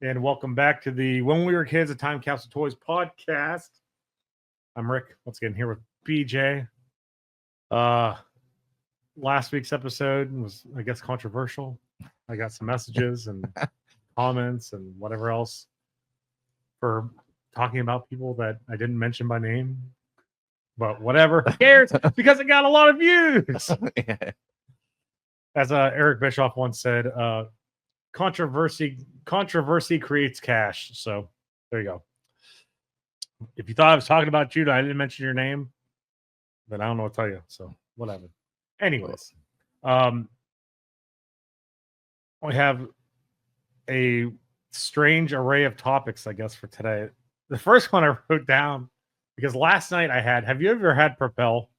And welcome back to the When We Were Kids, a Time Capsule Toys Podcast. I'm Rick. Once again, here with BJ. Last week's episode was, I guess, controversial. I got some messages and comments and whatever else for talking about people that I didn't mention by name. But whatever, who cares? Because it got a lot of views. As Eric Bischoff once said, controversy creates cash. So there you go. If you thought I was talking about you, I didn't mention your name, then I don't know what to tell you. So whatever. Anyways, we have a strange array of topics, I guess, for today. The first one I wrote down because last night have you ever had Propel?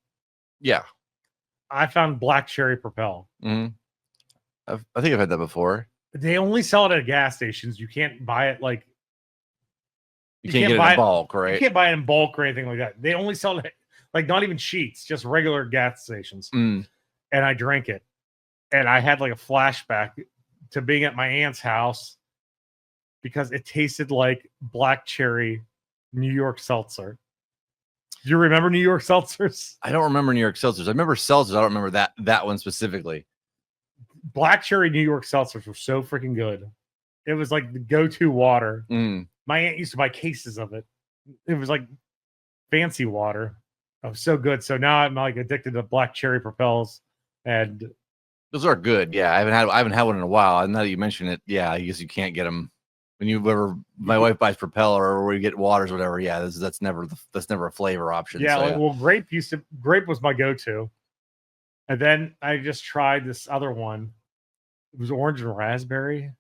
Yeah. I found black cherry Propel. Mm-hmm. I think I've had that before. They only sell it at gas stations. You can't buy it like you can't get it in bulk, right? You can't buy it in bulk or anything like that. They only sell it like not even sheets, just regular gas stations. And I drank it, and I had like a flashback to being at my aunt's house because it tasted like black cherry New York seltzer. Do you remember New York seltzers? I don't remember New York seltzers. I remember seltzers. I don't remember that one specifically. Black cherry New York seltzers were so freaking good. It was like the go-to water. My aunt used to buy cases of it. It was like fancy water. It was so good. So now I'm like addicted to black cherry Propels, and those are good. Yeah, I haven't had one in a while. And now that you mention it, yeah, I guess you can't get them when my wife buys Propel or we get waters, or whatever. Yeah, that's never a flavor option. Yeah, so, well, grape was my go-to, and then I just tried this other one. It was orange and raspberry, and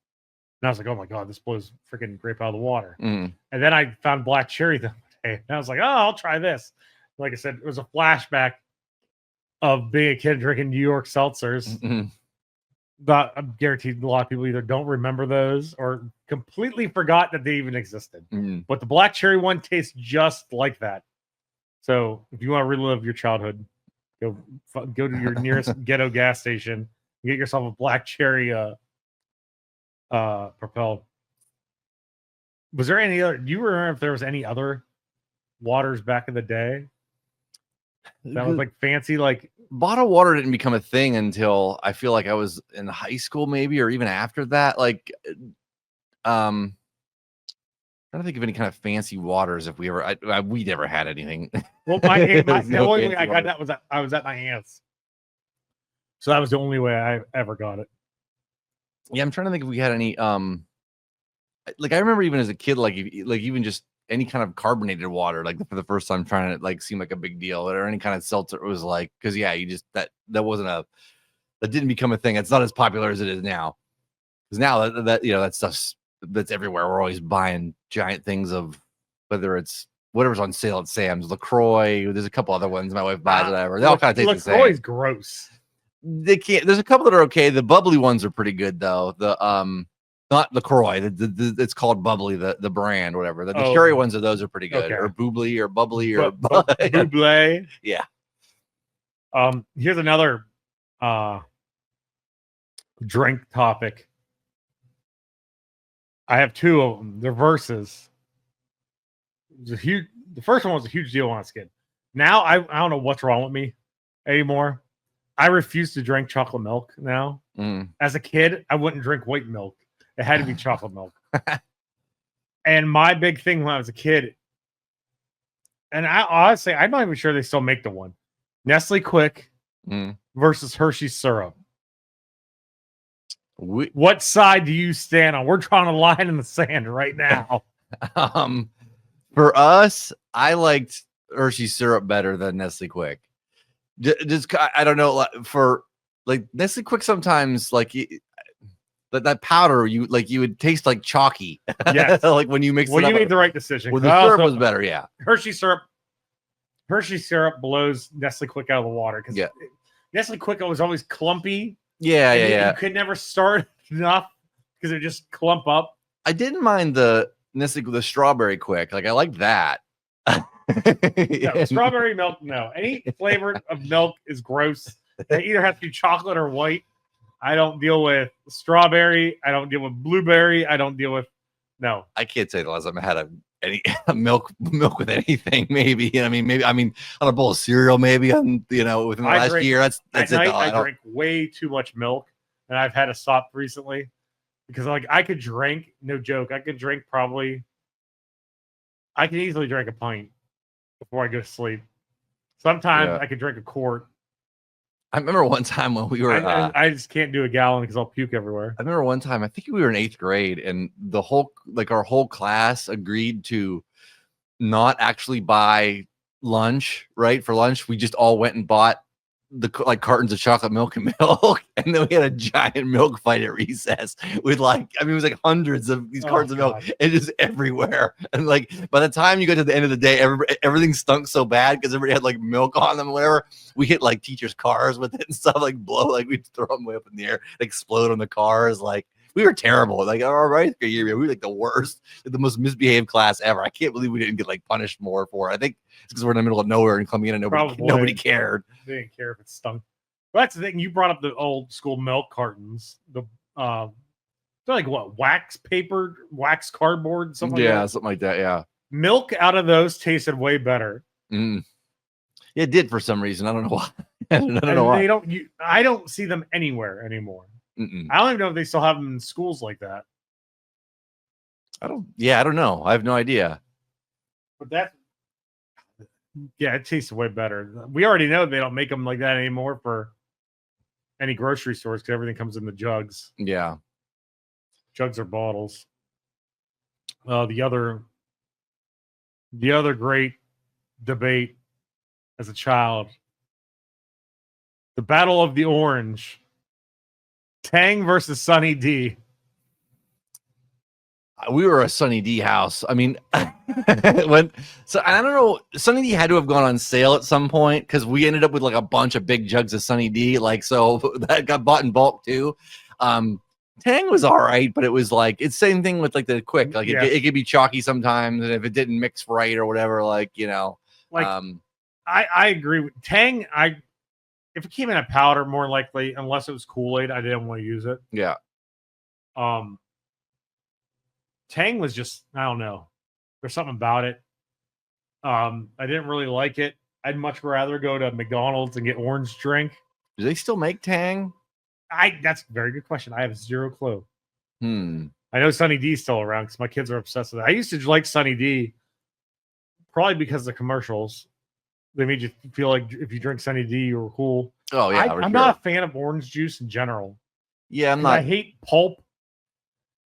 I was like, "Oh my god, this blows freaking grape out of the water!" And then I found black cherry the other day, and I was like, "Oh, I'll try this." Like I said, it was a flashback of being a kid drinking New York seltzers. But I'm guaranteed a lot of people either don't remember those or completely forgot that they even existed. But the black cherry one tastes just like that. So if you want to relive your childhood, go to your nearest ghetto gas station and get yourself a black cherry Propel. Was there any other? Do you remember if there was any other waters back in the day that was like fancy? Like bottled water didn't become a thing until I feel like I was in high school, maybe, or even after that. Like, I'm trying to think of any kind of fancy waters. If we never had anything. Well, the only way I got that was I was at my aunt's, so that was the only way I ever got it. Yeah, I'm trying to think if we had any. Like I remember even as a kid, like even just any kind of carbonated water, like for the first time trying to like seem like a big deal, or any kind of seltzer. It was like, because yeah, you just that didn't become a thing. It's not as popular as it is now. Because now that stuff's that's everywhere. We're always buying giant things of whether it's whatever's on sale at Sam's, LaCroix. There's a couple other ones my wife buys, whatever. They all kind of taste the same. LaCroix's gross. They can't. There's a couple that are okay. The bubbly ones are pretty good though. The not LaCroix. It's called Bubbly, the brand, whatever. The cherry ones of those are pretty good. Okay. Or Bubbly or Bubbly or Bubbly. Yeah. Here's another drink topic. I have two of them. They're verses. The first one was a huge deal when I was a kid. Now I don't know what's wrong with me anymore. I refuse to drink chocolate milk now. As a kid, I wouldn't drink white milk. It had to be chocolate milk. And my big thing when I was a kid, and I honestly, I'm not even sure they still make the one. Nestle Quick versus Hershey's syrup. What side do you stand on? We're drawing a line in the sand right now. For us, I liked Hershey's syrup better than Nestle Quick. Just I don't know, for like Nestle Quick sometimes like that powder you would taste like chalky. Yes. Like when you mix it up. Well, you made the right decision. Well, the syrup was better, yeah. Hershey syrup blows Nestle Quick out of the water because Nestle Quick was always clumpy. Yeah. You could never start enough because it just clump up. I didn't mind the strawberry Quick. Like I liked that. No, strawberry milk, no. Any flavor of milk is gross. They either have to be chocolate or white. I don't deal with strawberry. I don't deal with blueberry. I don't deal with No, I can't say the last time I had any milk with anything. Maybe maybe on a bowl of cereal. Maybe within the last year. That's at it. night. I drink way too much milk, and I've had to stop recently because I could drink. No joke. I could drink probably. I can easily drink a pint before I go to sleep. Sometimes I could drink a quart. I remember one time when we were. I just can't do a gallon because I'll puke everywhere. I remember one time. I think we were in 8th grade, and our whole class agreed to not actually buy lunch. Right, for lunch, we just all went and bought the cartons of chocolate milk and milk, and then we had a giant milk fight at recess with it was like hundreds of these cartons of milk, and just everywhere. And by the time you got to the end of the day, everything stunk so bad because everybody had milk on them, or whatever. We hit teachers' cars with it and stuff, blow, we'd throw them way up in the air, explode on the cars. We were terrible. Our right year, we were the worst, the most misbehaved class ever. I can't believe we didn't get punished more for it. I think it's because we're in the middle of nowhere in Columbia, and nobody cared. They didn't care if it stunk. Well, that's the thing. You brought up the old school milk cartons. They're what, wax cardboard, something like that. Yeah, something like that. Yeah. Milk out of those tasted way better. It did for some reason. I don't know why. I don't know why. I don't see them anywhere anymore. I don't even know if they still have them in schools like that. I don't know. I have no idea. But it tastes way better. We already know they don't make them like that anymore for any grocery stores because everything comes in the jugs. Yeah. Jugs or bottles. The other great debate as a child, the Battle of the Orange. Tang versus Sunny D. We were a Sunny D house. I don't know. Sunny D had to have gone on sale at some point because we ended up with a bunch of big jugs of Sunny D. So that got bought in bulk too. Tang was all right, but it was it's same thing with the quick. It could be chalky sometimes, and if it didn't mix right or whatever, I agree with Tang. If it came in a powder, more likely, unless it was Kool-Aid, I didn't want to use it. Yeah. Tang was just, I don't know. There's something about it. I didn't really like it. I'd much rather go to McDonald's and get orange drink. Do they still make Tang? That's a very good question. I have zero clue. I know Sunny D's still around because my kids are obsessed with it. I used to like Sunny D probably because of the commercials. They made you feel like if you drink Sunny D, you were cool. Oh, yeah. I'm not a fan of orange juice in general. Yeah, I'm not. I hate pulp.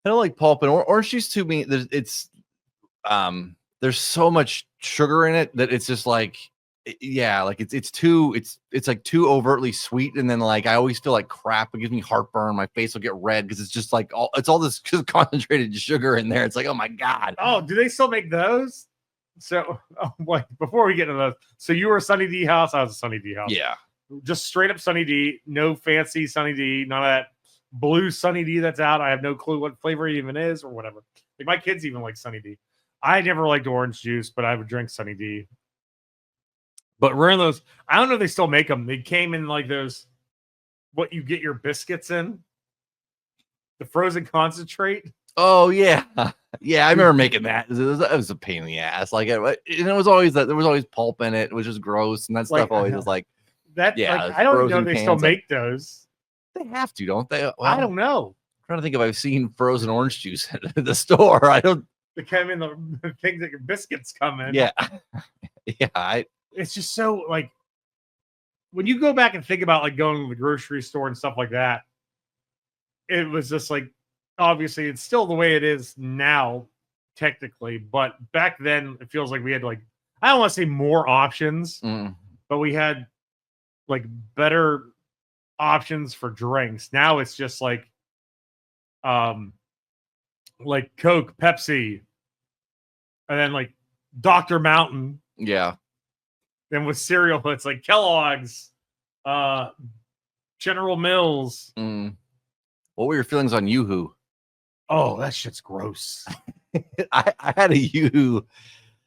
I don't like pulp, and orange juice to me, there's so much sugar in it that it's just it's too overtly sweet, and then I always feel like crap. It gives me heartburn. My face will get red because it's just all this just concentrated sugar in there. It's oh my god. Oh, do they still make those? So, before we get into those, so you were a Sunny D house. I was a Sunny D house. Yeah, just straight up Sunny D. No fancy Sunny D. None of that blue Sunny D that's out. I have no clue what flavor it even is or whatever. My kids even like Sunny D. I never liked orange juice, but I would drink Sunny D. But we're in those. I don't know if they still make them. They came in those. What you get your biscuits in. The frozen concentrate. Oh yeah, yeah. I remember making that. It was a pain in the ass. And it was always that there was always pulp in it. It was just gross, and that stuff always was that. Yeah, I don't know if they still make those. They have to, don't they? Well, I don't know. I'm trying to think if I've seen frozen orange juice at the store. I don't. They come in the things that your biscuits come in. Yeah, yeah. It's just so when you go back and think about going to the grocery store and stuff like that. It was just obviously it's still the way it is now, technically, but back then it feels like we had I don't want to say more options, but we had better options for drinks. Now it's just Coke, Pepsi, and then Dr. Mountain. Yeah. Then with cereal, it's Kellogg's, General Mills. What were your feelings on Yoo-Hoo? Oh, that shit's gross. I had a Yoo-Hoo.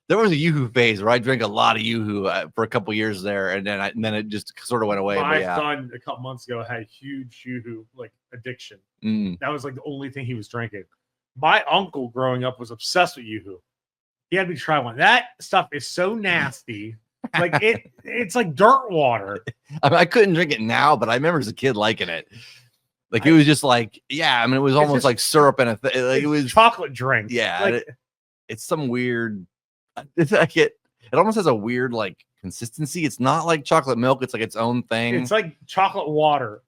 There was a Yoo-Hoo phase where I drank a lot of Yoo-Hoo for a couple years there, and then it just sort of went away. My son a couple months ago had a huge Yoo-Hoo addiction. That was the only thing he was drinking. My uncle growing up was obsessed with Yoo-hoo. He had me try one. That stuff is so nasty. Like it's like dirt water. I mean, I couldn't drink it now, but I remember as a kid liking it. Like it was just like, yeah. I mean, it was almost like syrup and like it was chocolate drink. Yeah, like, it's some weird. It's like it almost has a weird like consistency. It's not like chocolate milk. It's like its own thing. It's like chocolate water.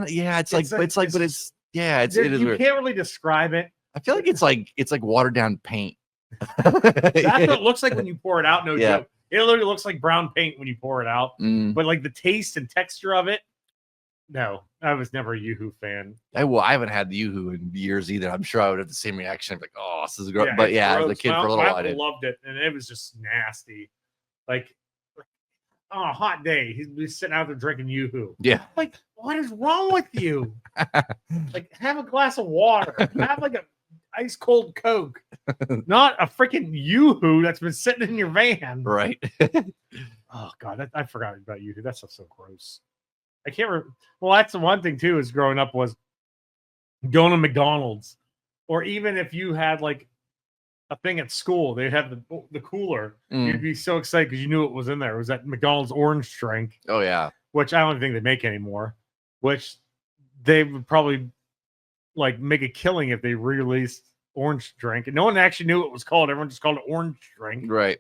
Yeah. It's like it is weird. You can't really describe it. I feel like it's like watered down paint. That's what it looks like when you pour it out. No joke. It literally looks like brown paint when you pour it out. But like the taste and texture of it, no, I was never a Yoo-hoo fan. I haven't had the Yoo-hoo in years either. I'm sure I would have the same reaction. Like, oh, this is gross. Yeah, but yeah, gross. as a kid for a little while, I loved it, and it was just nasty. Like on a hot day, he's sitting out there drinking Yoo-hoo. Yeah. Like, what is wrong with you? Like, have a glass of water. Have like a ice cold Coke, not a freaking Yoo-hoo that's been sitting in your van. Right. Oh God, I forgot about Yoo-hoo. That stuff's so gross. I can't remember. Well, that's the one thing too. Is growing up was going to McDonald's, or even if you had like a thing at school, they'd have the cooler. You'd be so excited because you knew it was in there. It was that McDonald's orange drink. Oh yeah, which I don't think they make anymore. Which they would probably like make a killing if they re-released orange drink, and no one actually knew what it was called. Everyone just called it orange drink. Right.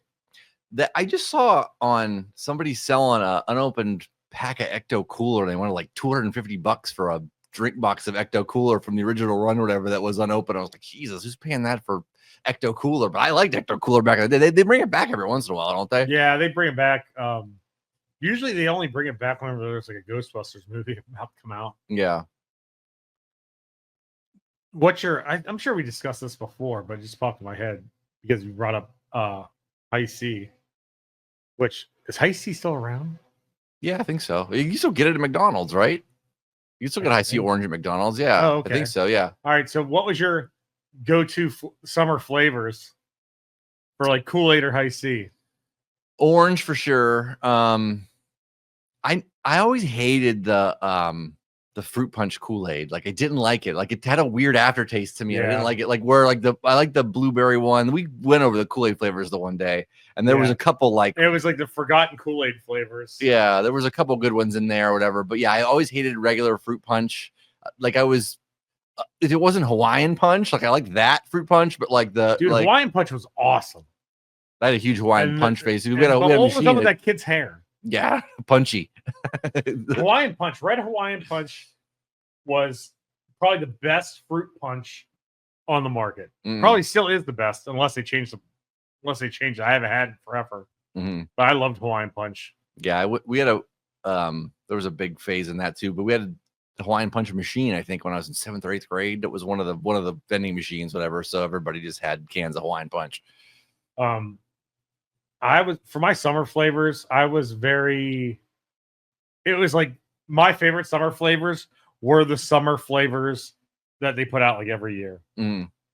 That I just saw on somebody selling a unopened pack of Ecto Cooler. They wanted like $250 for a drink box of Ecto Cooler from the original run, or whatever, that was unopened. I was like, Jesus, who's paying that for Ecto Cooler? But I liked Ecto Cooler back in the day. They bring it back every once in a while, don't they? Yeah, they bring it back. Usually they only bring it back whenever there's like a Ghostbusters movie about to come out. Yeah. What's your? I'm sure we discussed this before, but it just popped in my head because you brought up High C. Which is High C still around? Yeah, I think so. You still get it at McDonald's, right? You still get High C orange at McDonald's. Yeah, oh, okay. I think so. Yeah. All right. So, what was your go-to summer flavors for like Kool-Aid or High C? Orange for sure. I always hated the fruit punch Kool-Aid. Like I didn't like it. Like it had a weird aftertaste to me. Yeah. I didn't like it. Like I like the blueberry one. We went over the Kool-Aid flavors the one day, and there was a couple like it was like the forgotten Kool-Aid flavors. Yeah, there was a couple good ones in there or whatever. But yeah, I always hated regular fruit punch. Like I was, if it wasn't Hawaiian punch, like I liked that fruit punch, but like Hawaiian punch was awesome. I had a huge Hawaiian punch face. We had a what was machine up with that kid's hair? Yeah, punchy. Hawaiian punch, red Hawaiian punch was probably the best fruit punch on the market. Probably still is the best, unless they change it. I haven't had it forever. But I loved Hawaiian punch. Yeah, we had there was a big phase in that too. But we had the Hawaiian punch machine, I think, when I was in 7th or 8th grade. That was one of the vending machines, whatever. So everybody just had cans of Hawaiian punch. I was, for my summer flavors, it was like my favorite summer flavors were the summer flavors that they put out like every year.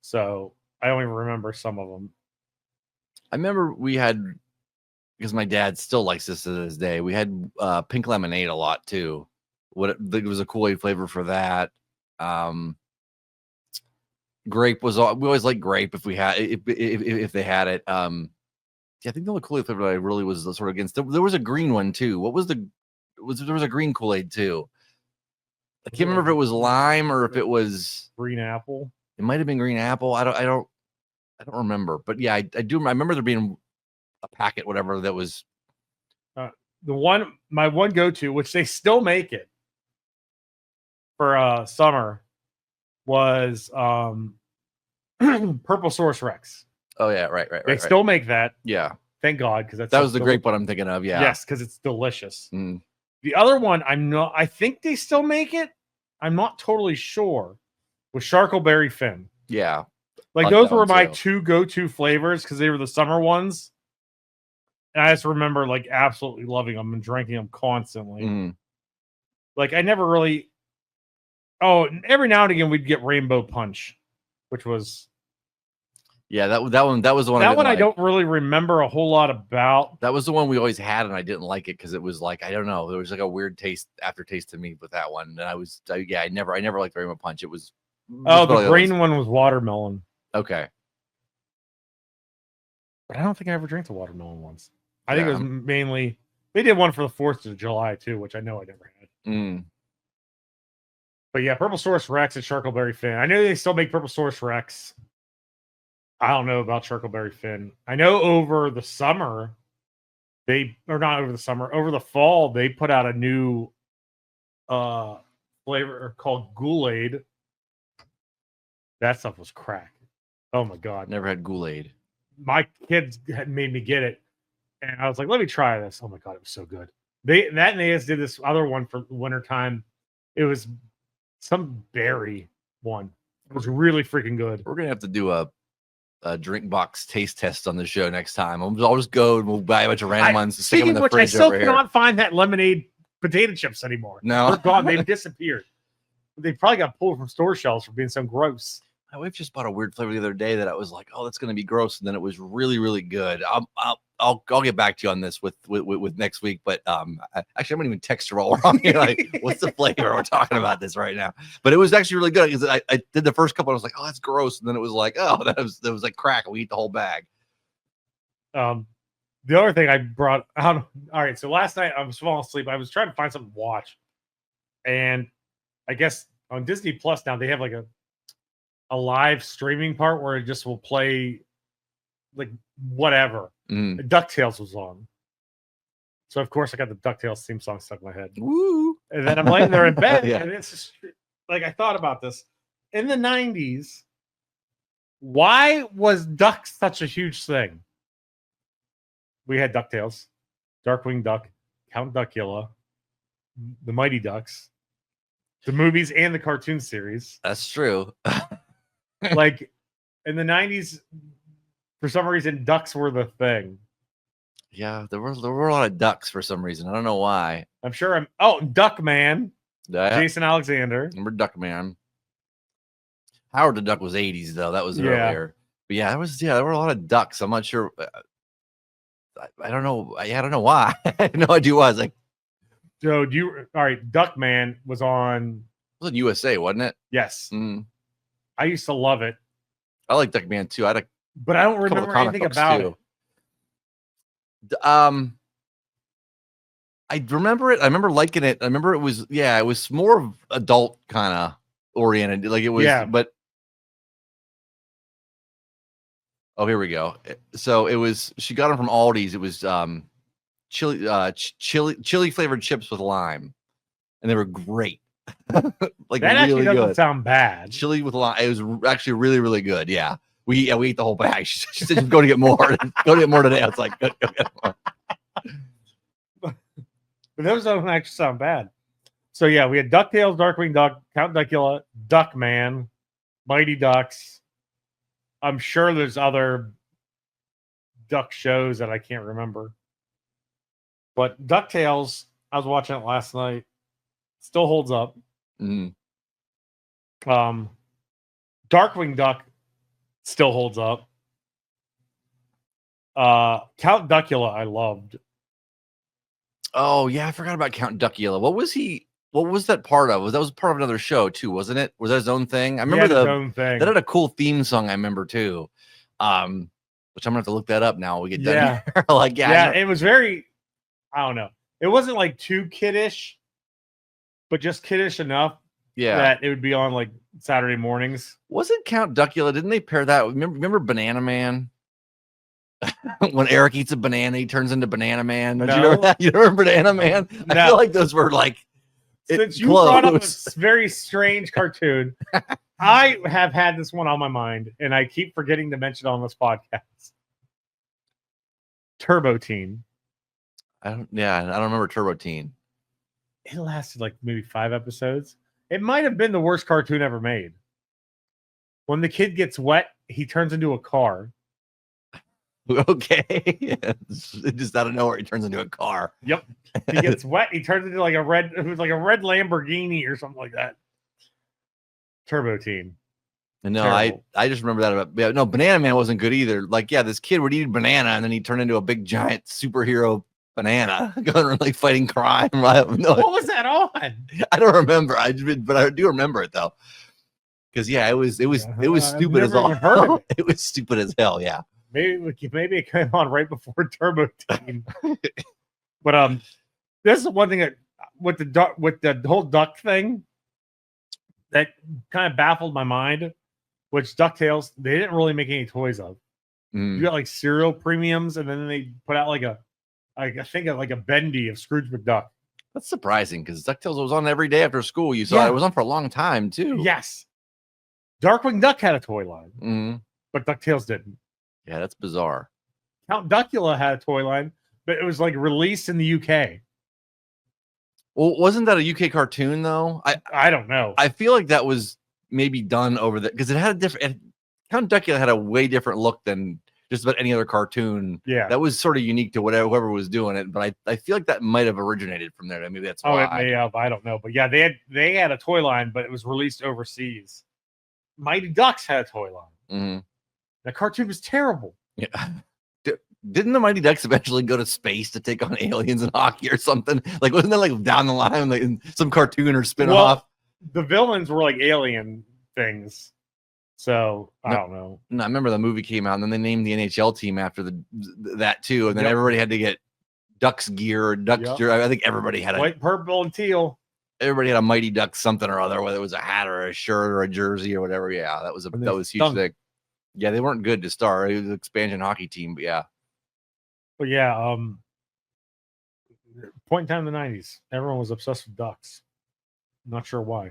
So I only remember some of them. I remember we had, because my dad still likes this to this day, we had pink lemonade a lot too. It was a Kool-Aid flavor for that. Grape was we always liked grape if we had if they had it. Yeah, I think the only Kool-Aid flavor that I really was sort of against. There was a green one too. What was there was a green Kool-Aid too. I can't remember if it was lime or if it was green apple. It might have been green apple. I don't remember. But yeah, I do. I remember there being a packet, whatever, that was my one go-to, which they still make it for summer, was Purple Source Rex. Oh yeah, right. They still make that. Yeah, thank God, because that was the grape one I'm thinking of. Yeah, yes, because it's delicious. The other one, I think they still make it. I'm not totally sure. With Charcoalberry Fin. Yeah, like those were my two go-to flavors because they were the summer ones. And I just remember like absolutely loving them and drinking them constantly. Like I never really. Oh, every now and again we'd get Rainbow Punch, which was. Yeah, that was the one. That one I don't really remember a whole lot about. That was the one we always had, and I didn't like it because it was like, I don't know, there was like a weird aftertaste to me with that one. And I never liked Rainbow Punch. It was Oh, the green one was watermelon. Okay. But I don't think I ever drank the watermelon ones. I think it was mainly they did one for the 4th of July too, which I know I never had. But yeah, Purple Source Rex and Charcoalberry Fin. I know they still make Purple Source Rex. I don't know about Charcoalberry Fin. I know over the summer, over the fall, they put out a new flavor called Ghoul-Aid. That stuff was crack. Oh my God. Never had Ghoul-Aid. My kids had made me get it. And I was like, let me try this. Oh my God, it was so good. They just did this other one for wintertime. It was some berry one. It was really freaking good. We're gonna have to do a drink box taste test on the show next time. I'll just go and we'll buy a bunch of random ones. Speaking of which, I still cannot find that lemonade potato chips anymore. No, they're gone. They've disappeared. They probably got pulled from store shelves for being so gross. We've just bought a weird flavor the other day that I was like, oh, that's going to be gross, and then it was really, really good. I'll get back to you on this with next week. But actually, I don't even text her while we're on here. Like, what's the flavor? We're talking about this right now. But it was actually really good because I did the first couple. And I was like, oh, that's gross, and then it was like, oh, that was like crack. We eat the whole bag. The other thing I brought out. All right, so last night I was falling asleep. I was trying to find something to watch, and I guess on Disney Plus now they have like a live streaming part where it just will play like whatever. DuckTales was on. So of course I got the DuckTales theme song stuck in my head. Woo! And then I'm laying there in bed and it's just like I thought about this. In the 90s, why was ducks such a huge thing? We had DuckTales, Darkwing Duck, Count Duckula, the Mighty Ducks, the movies and the cartoon series. That's true. Like in the 90s, for some reason, ducks were the thing. Yeah, there were a lot of ducks for some reason. I don't know why. I'm sure Duckman. Jason Alexander. Remember Duckman? Howard the Duck was 80s though. That was earlier. But yeah, there were a lot of ducks. I'm not sure. I don't know. I don't know why. I had no idea why. I was like, so all right, Duckman was on. It was on USA, wasn't it? Yes. I used to love it. I like Duckman too. But I don't remember anything about it. I remember it. I remember liking it. I remember it was more of adult kind of oriented. Like it was, but oh, here we go. So it was. She got them from Aldi's. It was chili flavored chips with lime, and they were great. Like that really actually doesn't good. Sound bad. Chili with lime. It was actually really, really good. Yeah. We ate the whole bag. She said, "Go to get more. Go to get more today." I was like, "Go get more." But those don't actually sound bad. So yeah, we had DuckTales, Darkwing Duck, Count Duckula, Duckman, Mighty Ducks. I'm sure there's other duck shows that I can't remember. But DuckTales, I was watching it last night. Still holds up. Darkwing Duck still holds up. Count Duckula, I loved. Oh yeah, I forgot about Count Duckula. What was that part of? That was part of another show too, wasn't it? Was that his own thing? I remember his own thing. That had a cool theme song. I remember too. Which I'm gonna have to look that up now. When we get done here. Like it was very. I don't know. It wasn't like too kiddish, but just kiddish enough. That it would be on like Saturday mornings. Wasn't Count Duckula? Didn't they pair that? Remember Banana Man? When Eric eats a banana, he turns into Banana Man. Don't you remember that? You remember Banana Man? No. I feel like those were like. Since you brought up a very strange cartoon, I have had this one on my mind, and I keep forgetting to mention it on this podcast. Turbo Teen. I don't remember Turbo Teen. It lasted like maybe 5 episodes. It might have been the worst cartoon ever made. When the kid gets wet, he turns into a car. Okay. Just out of nowhere, he turns into a car. Yep. He gets wet. He turns into like a red Lamborghini or something like that. Turbo Teen. And no, I just remember that about Banana Man wasn't good either. Like, this kid would eat a banana and then he'd turn into a big giant superhero banana going around like fighting crime. I have no What was that on? I don't remember. But I do remember it though. Because it was stupid never as all. even heard of It was stupid as hell. Yeah. Maybe it came on right before Turbo Teen. But this is one thing that with the whole duck thing that kind of baffled my mind. Which DuckTales, they didn't really make any toys of. You got like cereal premiums, and then they put out I think like a bendy of Scrooge McDuck. That's surprising because DuckTales was on every day after school. You saw it was on for a long time too. Yes. Darkwing Duck had a toy line, but DuckTales didn't. Yeah, that's bizarre. Count Duckula had a toy line, but it was like released in the UK. Well, wasn't that a UK cartoon though? I don't know. I feel like that was maybe done over there because it had a different. Count Duckula had a way different look than just about any other cartoon. Yeah, that was sort of unique to whoever was doing it. But I feel like that might have originated from there. Maybe that's why. It may have. I don't know. But yeah, they had a toy line, but it was released overseas. Mighty Ducks had a toy line. The cartoon was terrible. Yeah. Didn't the Mighty Ducks eventually go to space to take on aliens in hockey or something? Like, wasn't that like down the line, like in some cartoon or spinoff? Well, the villains were like alien things. So I don't know. No, I remember the movie came out, and then they named the NHL team after that too, and then everybody had to get Ducks gear or Ducks gear. I think everybody had white, purple, and teal. Everybody had a Mighty Duck something or other, whether it was a hat or a shirt or a jersey or whatever. Yeah, that was huge thing. Yeah, they weren't good to start. It was an expansion hockey team, but yeah. But yeah, point in time in the 90s, everyone was obsessed with ducks. Not sure why.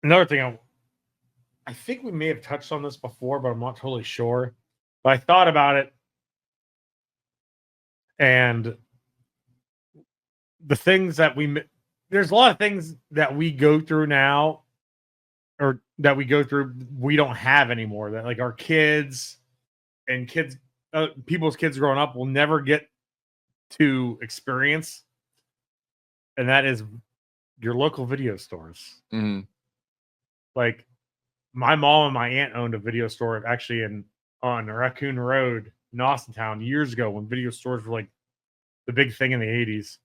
Another thing, I think we may have touched on this before, but I'm not totally sure. But I thought about it, and the things that there's a lot of things that we go through now, or that we don't have anymore. That like our kids and people's kids growing up will never get to experience, and that is your local video stores. Like my mom and my aunt owned a video store actually on Raccoon Road in Austintown years ago when video stores were like the big thing in the 80s.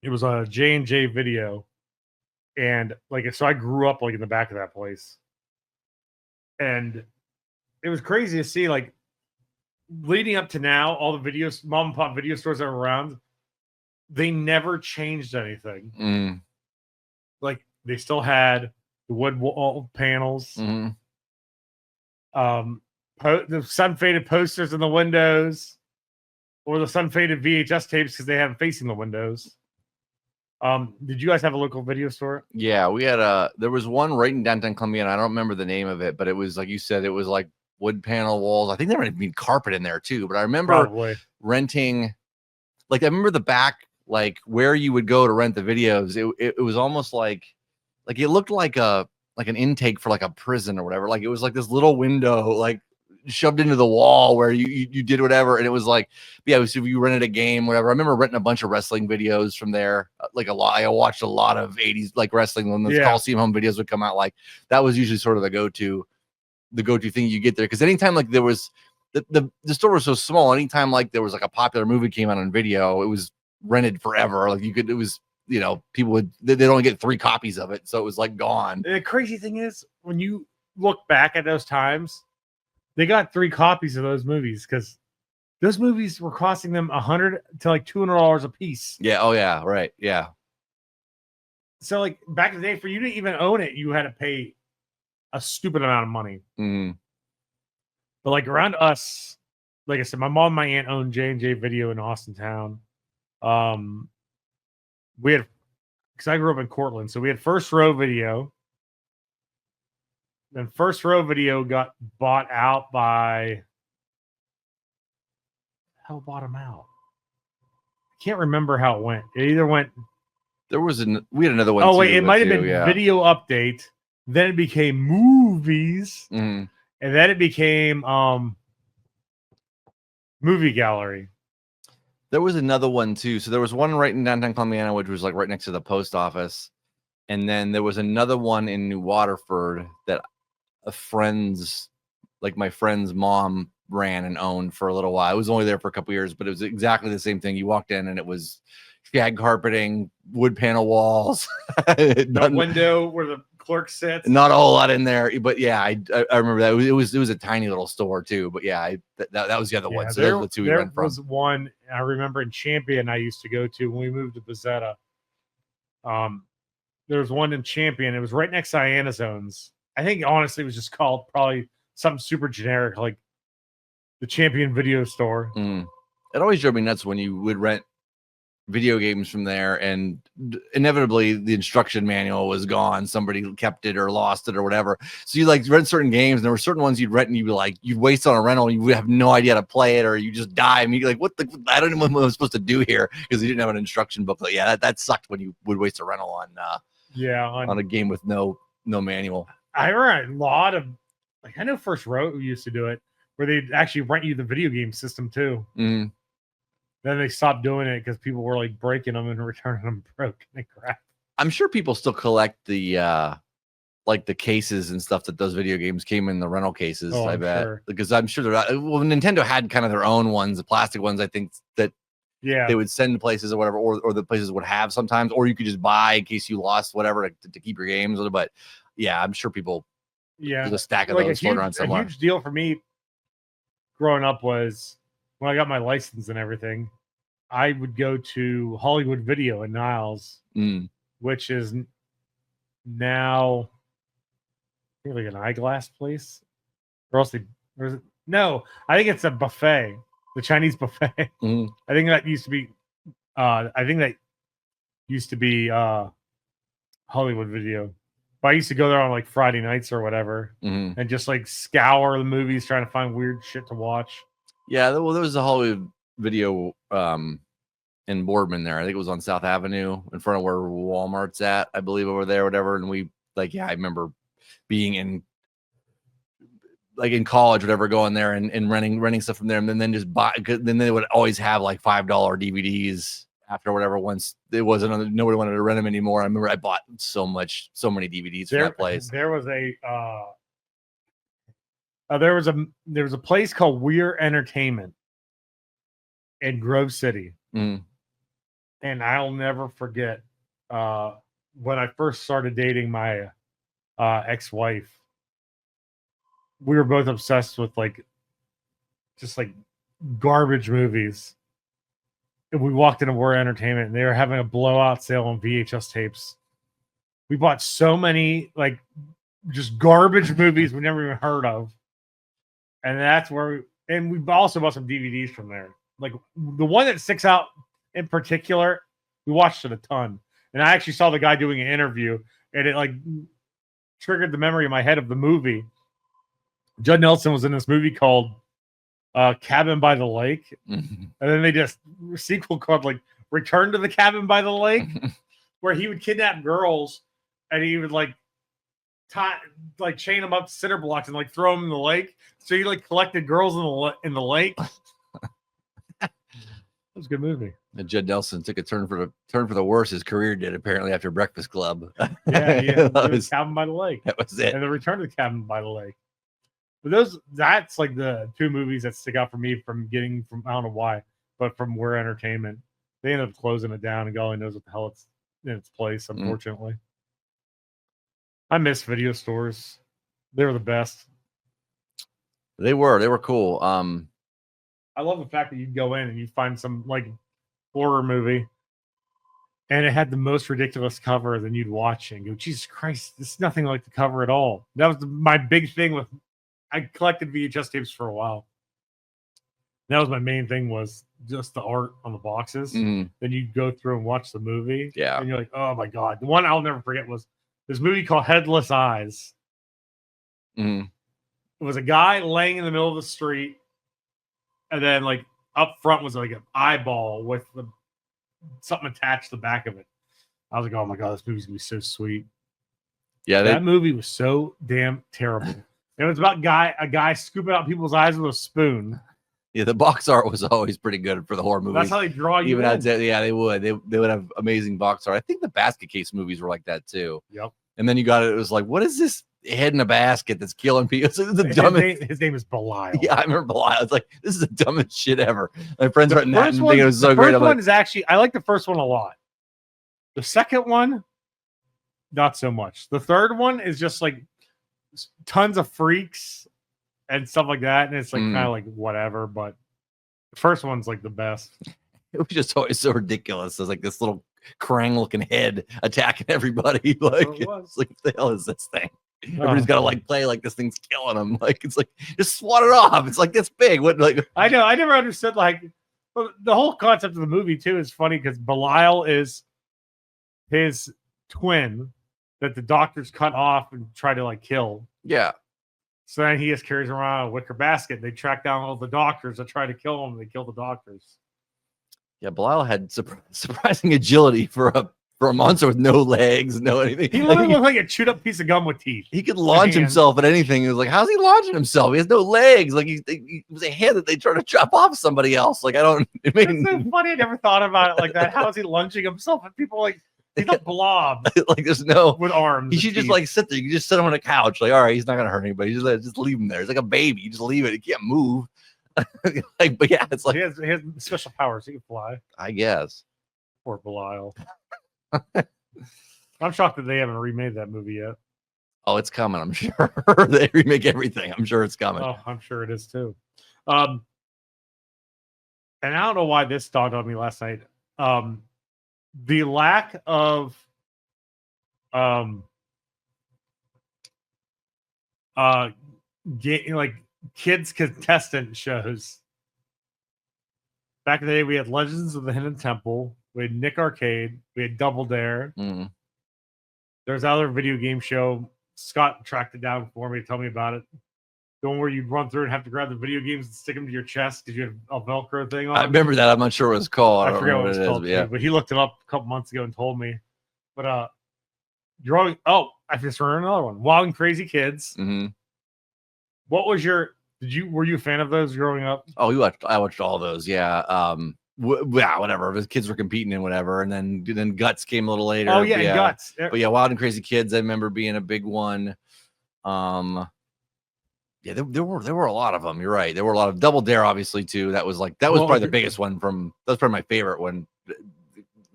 It was a J&J Video, and so I grew up like in the back of that place, and it was crazy to see like leading up to now all the mom and pop video stores that were around, they never changed anything. Like they still had the wood wall panels, the sun faded posters in the windows, or the sun faded VHS tapes because they have them facing the windows. Did you guys have a local video store? Yeah, we had there was one right in downtown Columbia, and I don't remember the name of it, but it was like you said, it was like wood panel walls. I think there might be carpet in there too, but I remember renting, like I remember the back, like where you would go to rent the videos. It was almost like it looked like an intake for like a prison or whatever. Like it was like this little window, like shoved into the wall where you did whatever, and it was like, yeah, it was if you rented a game, whatever. I remember renting a bunch of wrestling videos from there, like a lot. I watched a lot of 80s like wrestling when the Coliseum home videos would come out. Like that was usually sort of the go-to thing you get there, because anytime like there was the store was so small, anytime like there was like a popular movie came out on video, it was rented forever. Like it was, you know, people they'd only get 3 copies of it, so it was like gone. The crazy thing is when you look back at those times, they got 3 copies of those movies because those movies were costing them $100 to like $200 a piece. Yeah. Oh yeah. Right. Yeah. So like back in the day, for you to even own it, you had to pay a stupid amount of money. But like around us, like I said, my mom and my aunt owned J&J Video in Austintown. We had, because I grew up in Cortland, so we had First Row Video. Then First Row Video got bought out by, how bought them out? I can't remember how it went. It either went. We had another one. Oh wait, it might have been Video Update. Then it became Movies, and then it became Movie Gallery. There was another one too. So there was one right in downtown Columbiana, which was like right next to the post office, and then there was another one in New Waterford that my friend's mom ran and owned for a little while. I was only there for a couple years, but it was exactly the same thing. You walked in and it was shag carpeting, wood panel walls, the window where the clerk sits. Not a whole lot in there, but yeah, I remember that it was a tiny little store too. But yeah, that was the other one. So those are the two we went from. There was one I remember in Champion I used to go to when we moved to Bezzetta. There was one in Champion. It was right next to Iana Zones. I think honestly it was just called probably something super generic like the Champion Video Store. It always drove me nuts when you would rent video games from there and inevitably the instruction manual was gone. Somebody kept it or lost it or whatever. So you like rent certain games and there were certain ones you'd rent and you'd be like, you'd waste on a rental and you would have no idea how to play it or you just die. And you're like, I don't know what I'm supposed to do here because you didn't have an instruction booklet. Yeah, that sucked when you would waste a rental on a game with no manual. I remember a lot of like I know First Row used to do it where they'd actually rent you the video game system too. Then they stopped doing it because people were like breaking them and returning them broken and crap. I'm sure people still collect the like the cases and stuff that those video games came in the rental cases. I bet because I'm sure they're not. Well, Nintendo had kind of their own ones, the plastic ones. I think that they would send to places or whatever, or the places would have sometimes, or you could just buy in case you lost whatever to keep your games. But yeah, I'm sure people there's a stack of those floating around somewhere. A huge deal for me growing up was when I got my license and everything, I would go to Hollywood Video in Niles, which is now like an eyeglass place. Or else I think it's a buffet, the Chinese buffet. I think that used to be Hollywood Video. But I used to go there on like Friday nights or whatever and just like scour the movies trying to find weird shit to watch. Yeah, well, there was a Hollywood Video in Boardman there. I think it was on South Avenue in front of where Walmart's at, I believe, over there, whatever. And we I remember being in college, whatever, going there and renting stuff from there, and then just buy. Then they would always have like $5 DVDs after whatever. Once it wasn't, nobody wanted to rent them anymore. I remember I bought so many DVDs from that place. There was there was a place called Weir Entertainment in Grove City, and I'll never forget when I first started dating my ex-wife. We were both obsessed with just garbage movies. And we walked into Weir Entertainment, and they were having a blowout sale on VHS tapes. We bought so many just garbage movies we never even heard of. And that's where we also bought some DVDs from there. Like the one that sticks out in particular, we watched it a ton. And I actually saw the guy doing an interview, and it triggered the memory in my head of the movie. Judd Nelson was in this movie called Cabin by the Lake. And then they just sequel called Return to the Cabin by the Lake, where he would kidnap girls and he would chain them up to cinder blocks and throw them in the lake. So he collected girls in the lake. That was a good movie. And Judd Nelson took a turn for the worse. His career did apparently after Breakfast Club. Yeah. Cabin by the Lake. That was it. And the Return to the Cabin by the Lake. But that's the two movies that stick out for me from I don't know why, but from Weir Entertainment. They ended up closing it down and God only knows what the hell it's in its place, unfortunately. I miss video stores. They were the best. They were cool. I love the fact that you'd go in and you find some horror movie and it had the most ridiculous cover, then you'd watch it and go, Jesus Christ, this is nothing like the cover at all. That was my big thing I collected VHS tapes for a while. That was my main thing, was just the art on the boxes. Then you'd go through and watch the movie. Yeah. And you're like, oh my God. The one I'll never forget was this movie called Headless Eyes. It was a guy laying in the middle of the street, and then up front was an eyeball with something attached to the back of it. I was like, oh my God, this movie's gonna be so sweet. Yeah, that movie was so damn terrible. It was about a guy scooping out people's eyes with a spoon. Yeah, the box art was always pretty good for the horror movies. That's how they draw you. Even they would. They would have amazing box art. I think the basket case movies were like that too. Yep. And then you got it. It was like, what is this? head in a basket that's killing people. It's the dumbest. His name is Belial. Yeah, I remember Belial. It's like, this is the dumbest shit ever. My friends were in that and thinking it was so great. The first one is actually, I like the first one a lot. The second one, not so much. The third one is just like tons of freaks and stuff like that, and it's like kind of like whatever. But the first one's like the best. It was just always so ridiculous. It's like this little Krang-looking head attacking everybody. Like, it's like, what the hell is this thing? Everybody's got to like play like this thing's killing them. Like, it's like, just swat it off. It's like this big. What? Like, I know. I never understood like the whole concept of the movie too is funny because Belial is his twin that the doctors cut off and try to like kill. Yeah. So then he just carries around a wicker basket. They track down all the doctors that try to kill him. They kill the doctors. Yeah, Belial had surprising agility for a monster with no legs, no anything. He literally looked like a chewed up piece of gum with teeth. He could launch himself at anything. It was like, how's he launching himself? He has no legs. Like he was a head that they try to chop off somebody else. Like, I don't. It's so funny. I never thought about it like that. How is he launching himself at people? Like, he's a blob. Like, there's no with arms. He should just like sit there. You can just sit him on a couch. Like, all right, he's not gonna hurt anybody. Just leave him there. He's like a baby. You just leave it. He can't move. Like, but yeah, it's like he has special powers. He can fly. I guess. Poor Belial. I'm shocked that they haven't remade that movie yet. Oh, it's coming. I'm sure they remake everything. I'm sure it's coming. Oh, I'm sure it is too. And I don't know why this dawned on me last night. The lack of like kids contestant shows. Back in the day, we had Legends of the Hidden Temple, we had Nick Arcade, we had Double Dare. There's another video game show. Scott tracked it down for me to tell me about it. The one where you run through and have to grab the video games and stick them to your chest because you had a Velcro thing on. I remember that. I'm not sure what it's called. I forget what it's called. But, yeah, but he looked it up a couple months ago and told me. But drawing. Oh, I just remembered another one. Wild and Crazy Kids. What was your? Were you a fan of those growing up? Oh, I watched all those. Yeah. Yeah, whatever. The kids were competing in whatever, and then Guts came a little later. Oh yeah, Guts. But yeah, Wild and Crazy Kids. I remember being a big one. Yeah, there were a lot of them. You're right. There were a lot of Double Dare, obviously too. That was probably the biggest one. That's probably my favorite one.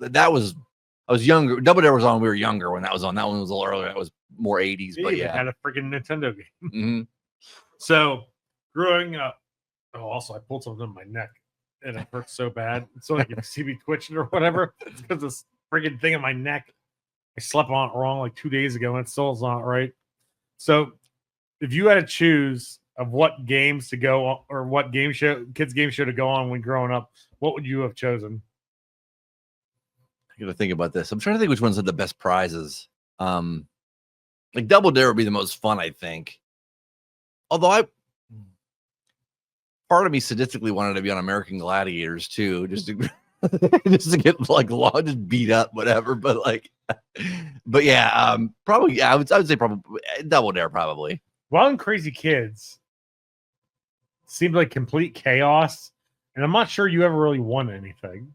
I was younger. Double Dare was on. We were younger when that was on. That one was a little earlier. That was more 80s. But yeah, it had a freaking Nintendo game. So growing up, also I pulled something in my neck. And it hurts so bad. So like if you see me twitching or whatever, it's because this freaking thing in my neck. I slept on it wrong like 2 days ago, and it still is not right. So if you had to choose of what games to go on, or what kids game show to go on when growing up, what would you have chosen? I got to think about this. I'm trying to think which ones had the best prizes. Like Double Dare would be the most fun, I think. Although part of me sadistically wanted to be on American Gladiators too, just to get like just beat up, whatever. But yeah, probably. Yeah, I would say probably Double Dare, probably. Wild and Crazy Kids seemed like complete chaos, and I'm not sure you ever really won anything.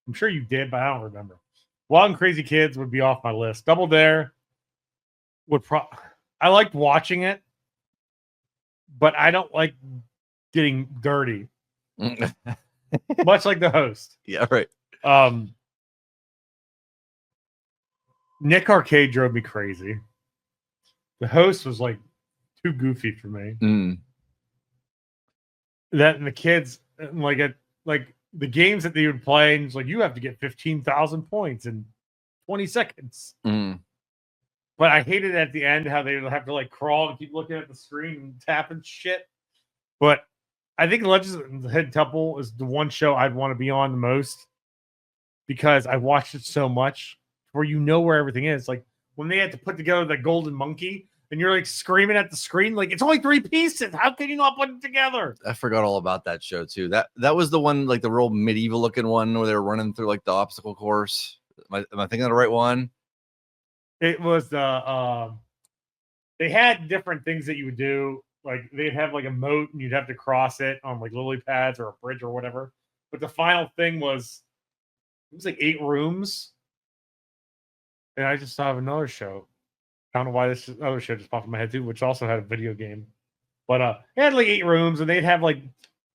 I'm sure you did, but I don't remember. Wild and Crazy Kids would be off my list. Double Dare would I liked watching it, but I don't like getting dirty. Much like the host. Yeah, right. Nick Arcade drove me crazy. The host was like too goofy for me. That and the kids like the games that they would play, and it's like you have to get 15,000 points in 20 seconds. But I hated at the end how they would have to like crawl and keep looking at the screen and tapping shit. But I think Legends of the Hidden Temple is the one show I'd want to be on the most because I watched it so much where you know where everything is. Like when they had to put together the golden monkey and you're like screaming at the screen, like it's only 3 pieces. How can you not put it together? I forgot all about that show too. That was the one, like the real medieval looking one where they were running through like the obstacle course. Am I thinking of the right one? It was the they had different things that you would do. Like they'd have like a moat and you'd have to cross it on like lily pads or a bridge or whatever. But the final thing was like 8 rooms. And I just saw another show. I don't know why this other show just popped in my head too, which also had a video game. But it had like 8 rooms, and they'd have like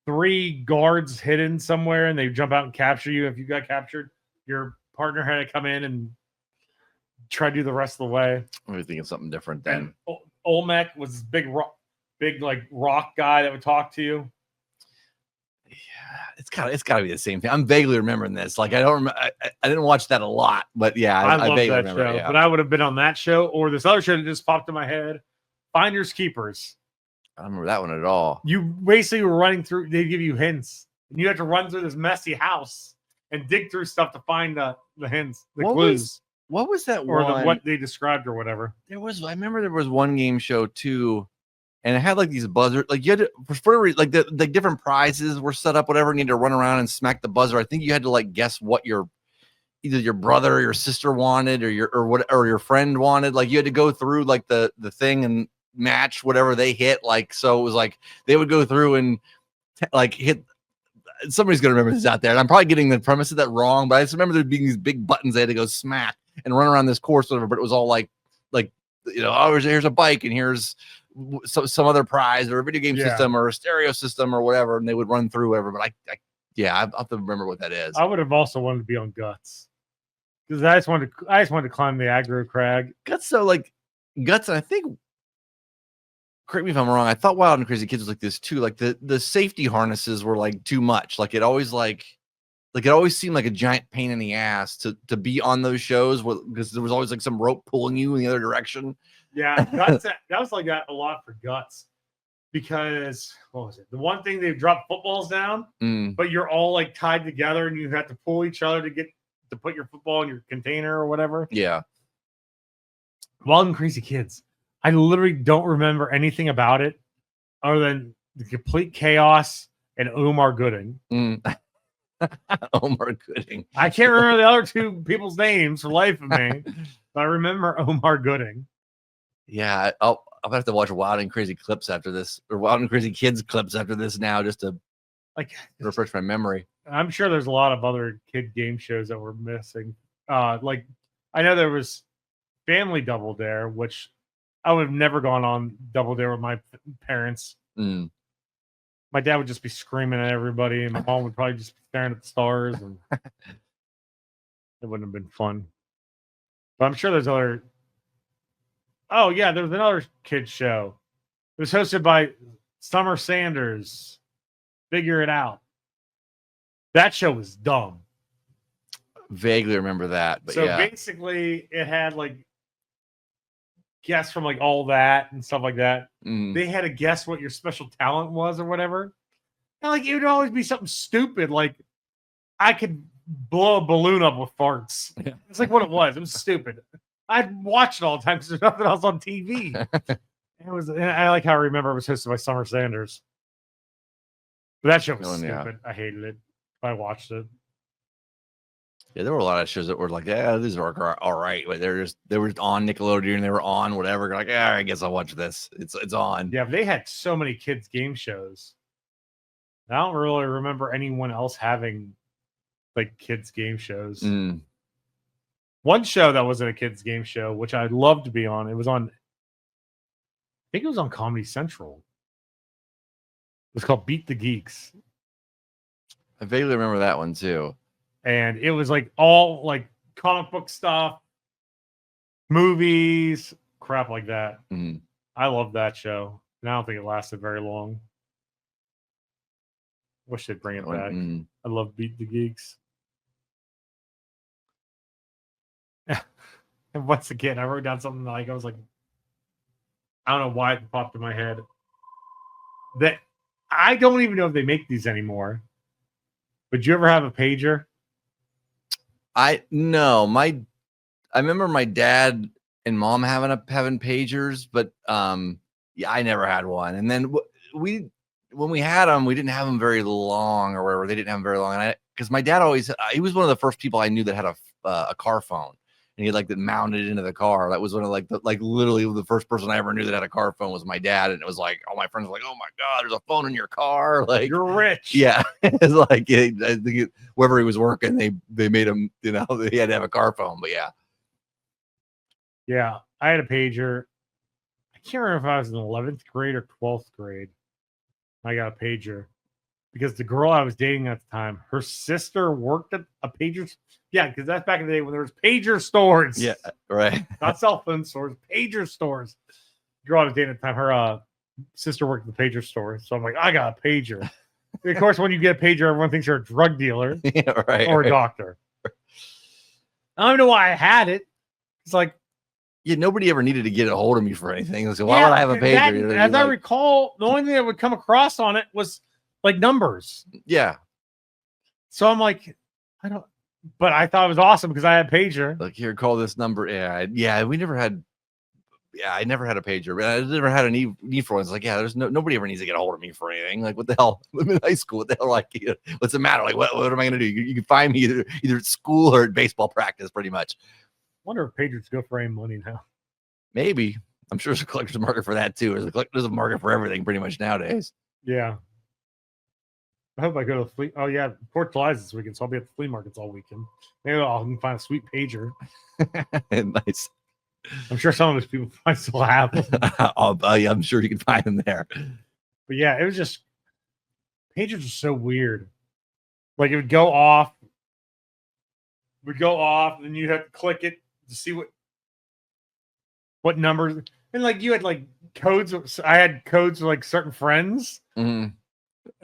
3 guards hidden somewhere, and they'd jump out and capture you. If you got captured, your partner had to come in and try to do the rest of the way. I'm thinking something different then. And Olmec was this big like rock guy that would talk to you. Yeah, it's got to be the same thing. I'm vaguely remembering this. Like I don't remember. I didn't watch that a lot, but yeah, I love vaguely that remember. show. Yeah. But I would have been on that show or this other show that just popped in my head, Finders Keepers. I don't remember that one at all. You basically were running through. They give you hints, and you have to run through this messy house and dig through stuff to find the hints, the clues. What was that or one? what they described or whatever. I remember there was one game show too, and it had like these buzzers. Like you had to, for like the different prizes were set up, whatever. You need to run around and smack the buzzer. I think you had to like guess what either your brother or your sister wanted, or your friend wanted. Like you had to go through like the thing and match whatever they hit. Like so, it was like they would go through and like hit. Somebody's gonna remember this out there, and I'm probably getting the premise of that wrong. But I just remember there being these big buttons they had to go smack and run around this course, whatever. But it was all like oh, here's a bike, and here's some other prize or a video game system or a stereo system or whatever, and they would run through whatever. But I have to remember what that is. I would have also wanted to be on Guts because I just wanted to climb the aggro crag. Guts, and I think, correct me if I'm wrong, I thought Wild and Crazy Kids was like this too. Like the safety harnesses were like too much. Like it always seemed like a giant pain in the ass to be on those shows because there was always like some rope pulling you in the other direction. Yeah, Guts, that was like that a lot for Guts because what was it? The one thing they dropped footballs down, but you're all like tied together and you have to pull each other to put your football in your container or whatever. Yeah. Wild and Crazy Kids. I literally don't remember anything about it other than the complete chaos and Omar Gooding. Omar Gooding. I can't remember the other 2 people's names for life of me, but I remember Omar Gooding. Yeah, I'll have to watch Wild and Crazy clips after this, or Wild and Crazy Kids clips after this now, just to refresh my memory. I'm sure there's a lot of other kid game shows that we're missing. Like I know there was Family Double Dare, which I would have never gone on Double Dare with my parents. My dad would just be screaming at everybody, and my mom would probably just be staring at the stars, and it wouldn't have been fun. But I'm sure there's other. Oh yeah, there was another kids show. It was hosted by Summer Sanders. Figure It Out. That show was dumb. Vaguely remember that, but so basically, it had like guess from like all that and stuff like that. They had to guess what your special talent was or whatever. And like it would always be something stupid, like I could blow a balloon up with farts. Yeah. It's like what it was. It was stupid. I'd watch it all the time because there's nothing else on TV. I like how I remember it was hosted by Summer Sanders. But that show was stupid. I hated it. I watched it. Yeah, there were a lot of shows that were like, yeah, these are all right. But they were on Nickelodeon, they were on whatever. You're like, yeah, I guess I'll watch this. It's on. Yeah, they had so many kids game shows. I don't really remember anyone else having like kids game shows. One show that wasn't a kids game show, which I'd love to be on. It was on, I think it was on Comedy Central. It was called Beat the Geeks. I vaguely remember that one too. And it was like all like comic book stuff, movies, crap like that. I love that show. And I don't think it lasted very long. Wish they'd bring it back. I love Beat the Geeks. And once again, I wrote down something like I was like, I don't know why it popped in my head. That I don't even know if they make these anymore. But did you ever have a pager? I remember my dad and mom having pagers, but yeah, I never had one. And then when we had them, we didn't have them very long or whatever. They didn't have them very long, and because my dad he was one of the first people I knew that had a car phone. And he like that mounted into the car. That was one of literally the first person I ever knew that had a car phone was my dad. And it was like, all my friends were like, oh my God, there's a phone in your car. Like you're rich. Yeah. It's like, I think wherever he was working, they made him, he had to have a car phone, but yeah. Yeah, I had a pager. I can't remember if I was in 11th grade or 12th grade. I got a pager because the girl I was dating at the time, her sister worked at a pager. Yeah, because that's back in the day when there was pager stores. Yeah, right. Not cell phone stores, pager stores. The girl I was dating at the time, her sister worked at the pager store. So I'm like, I got a pager. Of course, when you get a pager, everyone thinks you're a drug dealer or a doctor. I don't know why I had it. It's like, yeah, nobody ever needed to get a hold of me for anything. So why would I have a pager? As I recall, the only thing that would come across on it was like numbers. Yeah. So I'm like, I don't. But I thought it was awesome because I had a pager. Like, here, call this number. Yeah. We never had. Yeah, I never had a pager. But I never had a need for one. It's like, yeah, there's nobody ever needs to get a hold of me for anything. Like, what the hell? I'm in high school. What the hell? Like, what's the matter? Like, what am I gonna do? You can find me either at school or at baseball practice, pretty much. Wonder if pagers go for any money now. Maybe. I'm sure there's a collector's market for that too. There's a market for everything pretty much nowadays. Yeah. I hope I go to the flea. Oh yeah, 4th of July is this weekend, so I'll be at the flea markets all weekend. Maybe I'll find a sweet pager. Nice. I'm sure some of those people probably still have them. I'm sure you can find them there. But yeah, it was just pagers are so weird. Like it would go off, and then you have to click it to see what numbers. And like you had like codes. I had codes for like certain friends. Mm-hmm.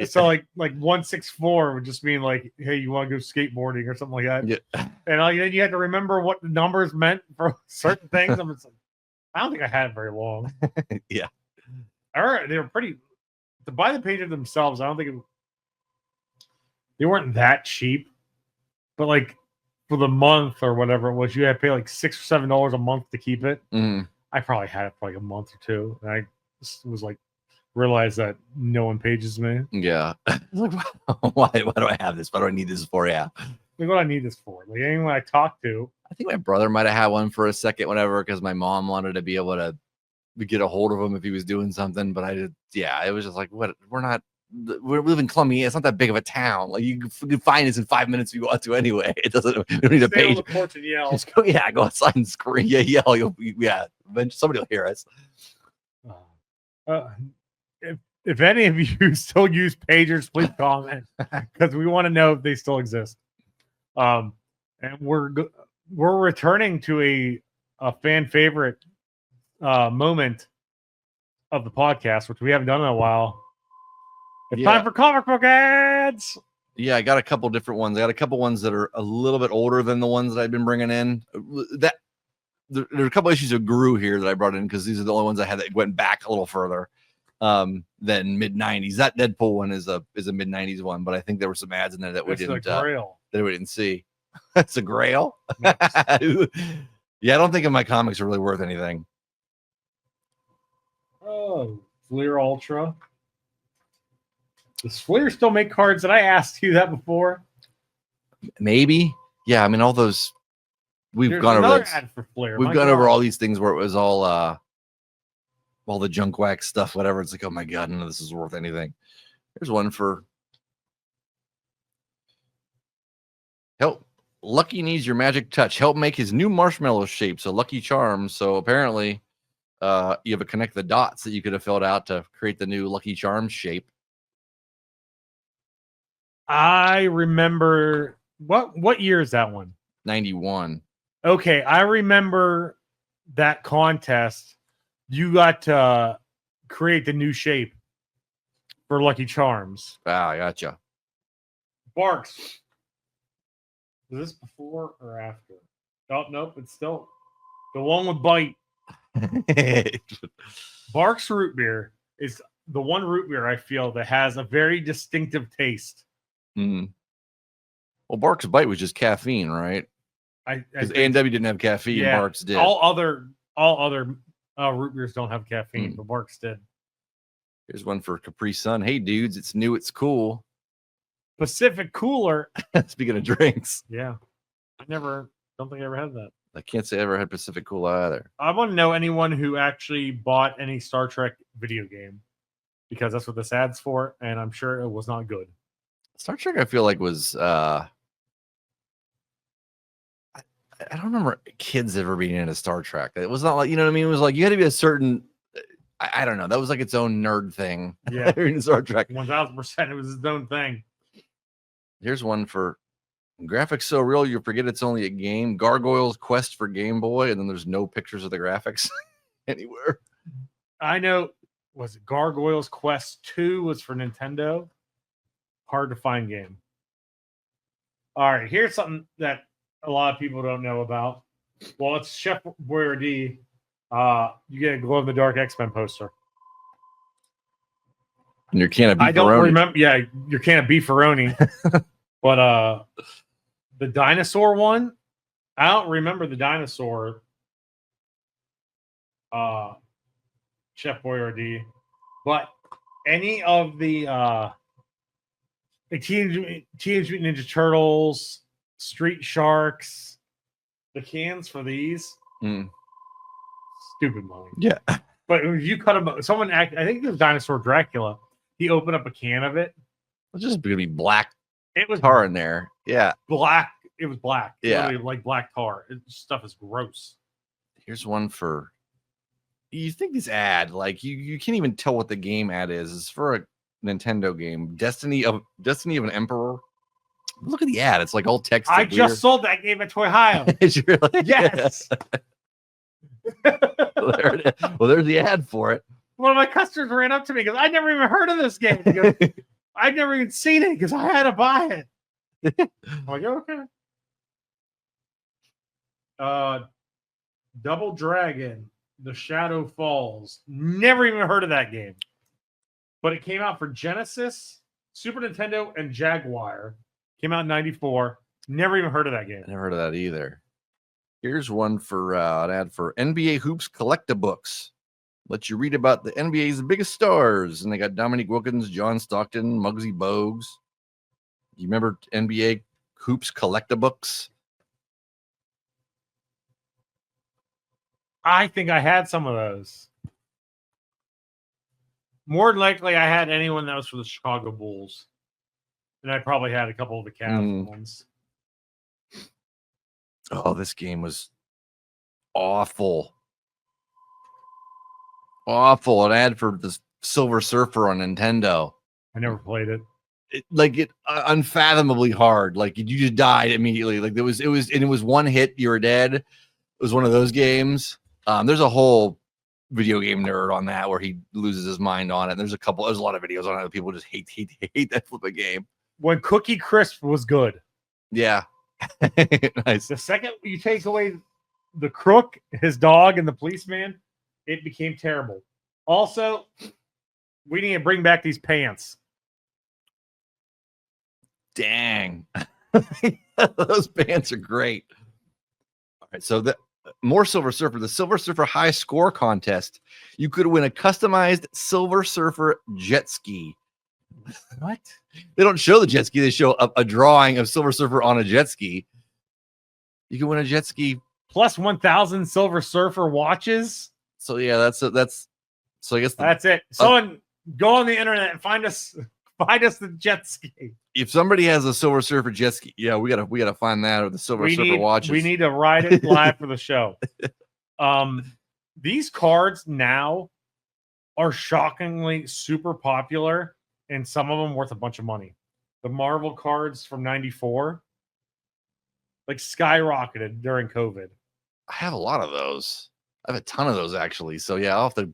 So like 164 would just mean like, hey, you want to go skateboarding or something like that. Yeah. And then you had to remember what the numbers meant for certain things. I'm just like, I don't think I had it very long. Yeah. They were pretty to buy the pager themselves. I don't think they weren't that cheap, but like for the month or whatever it was, you had to pay like $6 or $7 a month to keep it. Mm-hmm. I probably had it for like a month or two, and I just was like, realize that no one pages me. Yeah. Like, why do I have this? What do I need this for? Yeah. Like, what do I need this for? Like, anyone I talk to. I think my brother might have had one for a second, whatever, because my mom wanted to be able to get a hold of him if he was doing something. But it was just like, what? We live in Columbia. It's not that big of a town. Like, you can find us in 5 minutes if you go out to anyway. We don't need a page. On the porch and yell. Just go outside and scream. Yeah, yell. Eventually somebody will hear us. If any of you still use pagers, please comment because we want to know if they still exist. And we're returning to a fan favorite moment of the podcast, which we haven't done in a while. It's time for comic book ads. Yeah, I got a couple different ones. I got a couple ones that are a little bit older than the ones that I've been bringing in. There are a couple issues of Gru here that I brought in because these are the only ones I had that went back a little further than mid 90s. That Deadpool one is a mid 90s one, but I think there were some ads in there that we didn't see. That's a grail. Yeah, I don't think my comics are really worth anything. Oh, Fleer Ultra. Does Fleer still make cards? Did I ask you that before? Maybe. Yeah, I mean, all those we've gone over. Ad for Fleer. We've gone over all these things where it was all the junk wax stuff, whatever. It's like, oh my god, none of this is worth anything. Here's one for help. Lucky needs your magic touch. Help make his new marshmallow shape. So Lucky Charms. So apparently, you have a connect the dots that you could have filled out to create the new Lucky Charms shape. I remember what year is that one? 91. Okay, I remember that contest. You got to create the new shape for Lucky Charms. Wow, I gotcha. Barks. Is this before or after? Oh, nope, it's still the one with bite. Barks root beer is the one root beer I feel that has a very distinctive taste. Mm. Well, Barks Bite was just caffeine, right? Because A&W didn't have caffeine. Yeah, Barks did. All other root beers don't have caffeine, but Barks did. Here's one for Capri Sun. Hey, dudes, it's new, it's cool. Pacific Cooler. Speaking of drinks. Yeah. Don't think I ever had that. I can't say I ever had Pacific Cool either. I want to know anyone who actually bought any Star Trek video game because that's what this ad's for, and I'm sure it was not good. Star Trek, I feel like was I don't remember kids ever being into Star Trek. It was not like, you know what I mean? It was like you had to be a certain, I don't know. That was like its own nerd thing. Yeah. In Star Trek. 1000%. It was its own thing. Here's one for graphics so real you forget it's only a game. Gargoyles Quest for Game Boy, and then there's no pictures of the graphics anywhere. I know. Was it Gargoyles Quest 2 was for Nintendo? Hard to find game. All right, here's something that a lot of people don't know about. Well, it's Chef Boyardee. You get a glow in the dark X-Men poster. And your can of beef. I don't remember. Yeah, your can of beefaroni. But the dinosaur one, I don't remember the dinosaur. Chef Boyardee, but any of the Teenage Mutant Ninja Turtles, Street Sharks, the cans for these, stupid money. Yeah, but if you cut them, I think it was Dinosaur Dracula. He opened up a can of it. It's just gonna be black. It was tar in there. Yeah, black. It was black. Yeah, literally like black tar. Stuff is gross. Here's one for. You think this ad, like you can't even tell what the game ad is. It's for a Nintendo game, Destiny of an Emperor. Look at the ad; it's like all text. I just sold that game at Toy Hio. Really? Yes. Well, there's the ad for it. One of my customers ran up to me because I never even heard of this game. He goes, I'd never even seen it because I had to buy it. I'm like, okay. Double Dragon. The Shadow Falls. Never even heard of that game. But it came out for Genesis, Super Nintendo, and Jaguar. Came out in 94. Never even heard of that game. Never heard of that either. Here's one for an ad for NBA Hoops Collectabooks. Let you read about the NBA's biggest stars. And they got Dominique Wilkins, John Stockton, Muggsy Bogues. You remember NBA Hoops Collectabooks? I think I had some of those. More than likely, I had anyone that was for the Chicago Bulls. And I probably had a couple of the Cavs ones. Oh, this game was awful. Awful. An ad for the Silver Surfer on Nintendo. I never played it. Unfathomably hard. Like you just died immediately. Like it was one hit, you were dead. It was one of those games. There's a whole video game nerd on that where he loses his mind on it. There's a lot of videos on it that people just hate that flipping game. When Cookie Crisp was good. Yeah. Nice. The second you take away the crook, his dog, and the policeman, it became terrible. Also, we need to bring back these pants. Dang. Those pants are great. All right, so more Silver Surfer, the Silver Surfer High Score Contest. You could win a customized Silver Surfer jet ski. What? They don't show the jet ski. They show a drawing of Silver Surfer on a jet ski. You can win a jet ski. Plus 1,000 Silver Surfer watches. So, yeah, so I guess that's it. Someone go on the internet and find us the jet ski. If somebody has a Silver Surfer jet ski, yeah, we gotta find that, or the Silver Surfer watches. We need to ride it live for the show. These cards now are shockingly super popular, and some of them worth a bunch of money. The Marvel cards from '94, like skyrocketed during COVID. I have a lot of those. I have a ton of those actually. So yeah, I'll have to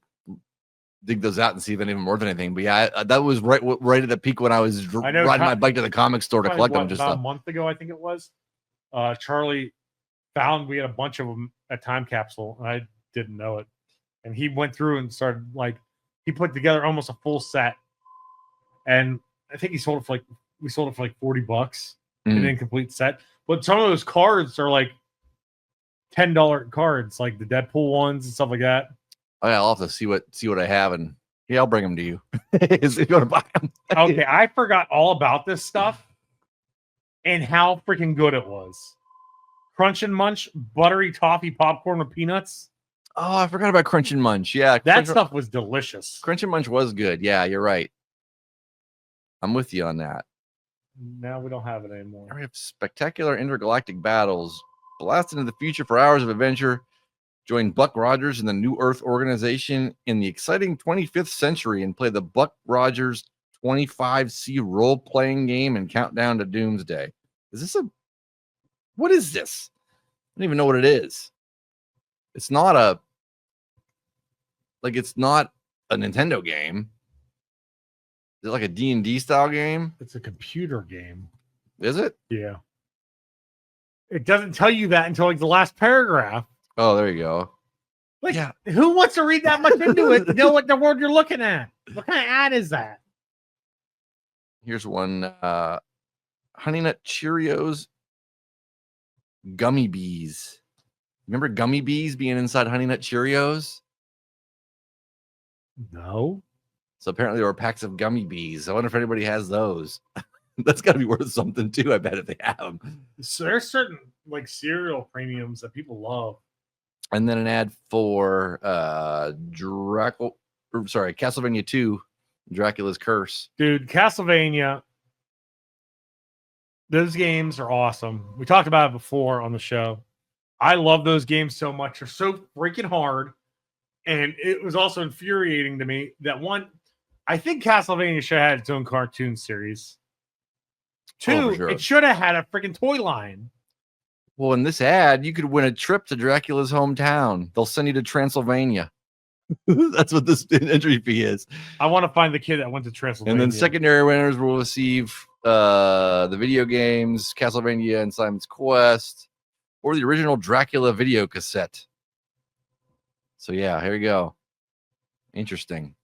dig those out and see if any of them worth anything. But yeah, that was right at the peak when I was riding my bike to the comic store to collect them. Just about a month ago, I think it was. Charlie found we had a bunch of them at Time Capsule, and I didn't know it. And he went through and started he put together almost a full set, and I think we sold it for like $40, an incomplete set. But some of those cards are like $10 cards, like the Deadpool ones and stuff like that. Oh yeah, I'll have to see what I have, and yeah, I'll bring them to you if you want to buy them. Okay, I forgot all about this stuff and how freaking good it was. Crunch and Munch buttery toffee popcorn with peanuts. Oh, I forgot about Crunch and Munch. Yeah, that stuff was delicious. Crunch and Munch was good. Yeah, you're right. I'm with you on that. Now we don't have it anymore. We have spectacular intergalactic battles. Blast into the future for hours of adventure. Join Buck Rogers and the New Earth organization in the exciting 25th century and play the Buck Rogers 25C role-playing game and countdown to doomsday. What is this? I don't even know what it is. It's not a Nintendo game. Is it like a D&D style game? It's a computer game. Is it? Yeah. It doesn't tell you that until like the last paragraph. Oh, there you go. Like, yeah. Who wants to read that much into it to know what the word you're looking at? What kind of ad is that? Here's one. Honey Nut Cheerios Gummy Bees. Remember Gummy Bees being inside Honey Nut Cheerios? No. So apparently there were packs of Gummy Bees. I wonder if anybody has those. That's got to be worth something too. I bet if they have them. So there's certain like cereal premiums that people love. And then an ad for Castlevania 2, Dracula's Curse. Dude, Castlevania. Those games are awesome. We talked about it before on the show. I love those games so much. They're so freaking hard. And it was also infuriating to me that one, I think Castlevania should have had its own cartoon series. Two, It should have had a freaking toy line. Well, in this ad, you could win a trip to Dracula's hometown. They'll send you to Transylvania. That's what this entry fee is. I want to find the kid that went to Transylvania. And then secondary winners will receive the video games, Castlevania and Simon's Quest, or the original Dracula video cassette. So yeah, here we go. Interesting.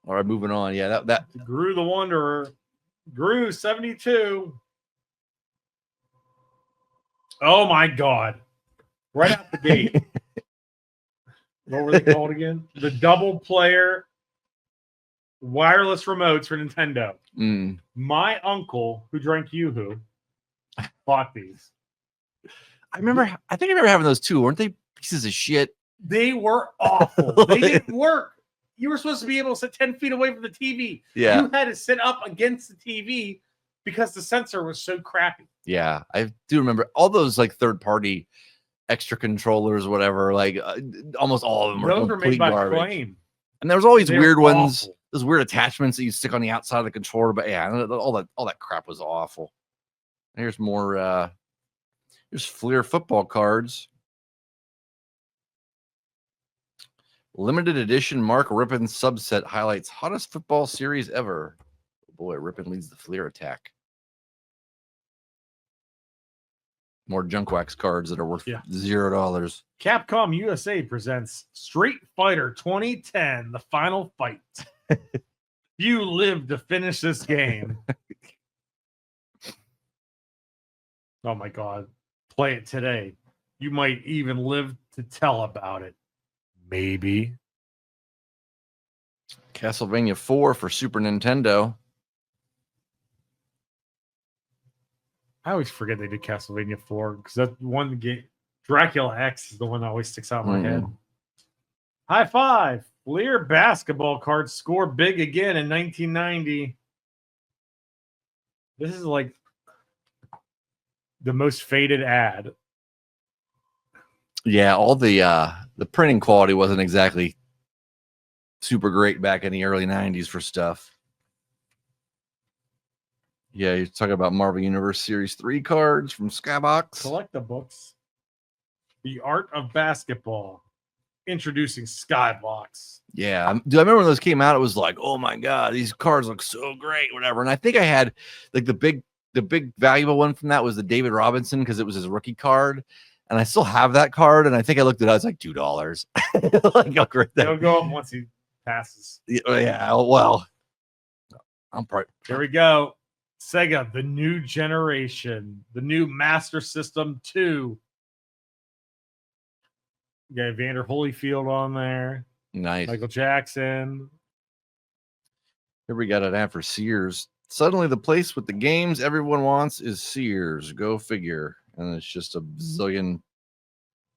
All right, moving on. Yeah, that Gru the Wanderer. Gru 72. Oh my God. Right out the gate. What were they called again? The double player wireless remotes for Nintendo. My uncle, who drank Yoo-Hoo, bought these. I think I remember having those too. Weren't they pieces of shit? They were awful. They didn't work. You were supposed to be able to sit 10 feet away from the TV. Yeah. You had to sit up against the TV because the sensor was so crappy. Yeah, I do remember all those like third-party extra controllers, whatever. Like almost all of them were complete garbage. Flame. And there was always weird ones, those weird attachments that you stick on the outside of the controller. But yeah, all that crap was awful. Here's more. Here's Fleer football cards. Limited edition Mark Rippon subset highlights hottest football series ever. Oh boy, Rippon leads the Fleer attack. More junk wax cards that are worth $0. Capcom USA presents Street Fighter 2010, the final fight. You live to finish this game. Oh my God. Play it today. You might even live to tell about it. Maybe. Castlevania 4 for Super Nintendo. I always forget they did Castlevania 4 because that one game, Dracula X, is the one that always sticks out in my head. High five. Fleer basketball cards score big again in 1990. This is like the most faded ad. Yeah, all the printing quality wasn't exactly super great back in the early 90s for stuff. Yeah, you're talking about Marvel Universe Series 3 cards from Skybox. Collect the books. The Art of Basketball. Introducing Skybox. Yeah, I remember when those came out, it was like, oh my God, these cards look so great, whatever. And I think I had like the big valuable one from that was the David Robinson because it was his rookie card. And I still have that card. And I think I looked at it, it's like $2. Like, oh, great. It'll go up once he passes. Yeah, well, I'm probably. Here we go. Sega, the new generation, the new Master System 2. You got Evander Holyfield on there. Nice. Michael Jackson. Here we got an ad for Sears. Suddenly the place with the games everyone wants is Sears. Go figure. And it's just a zillion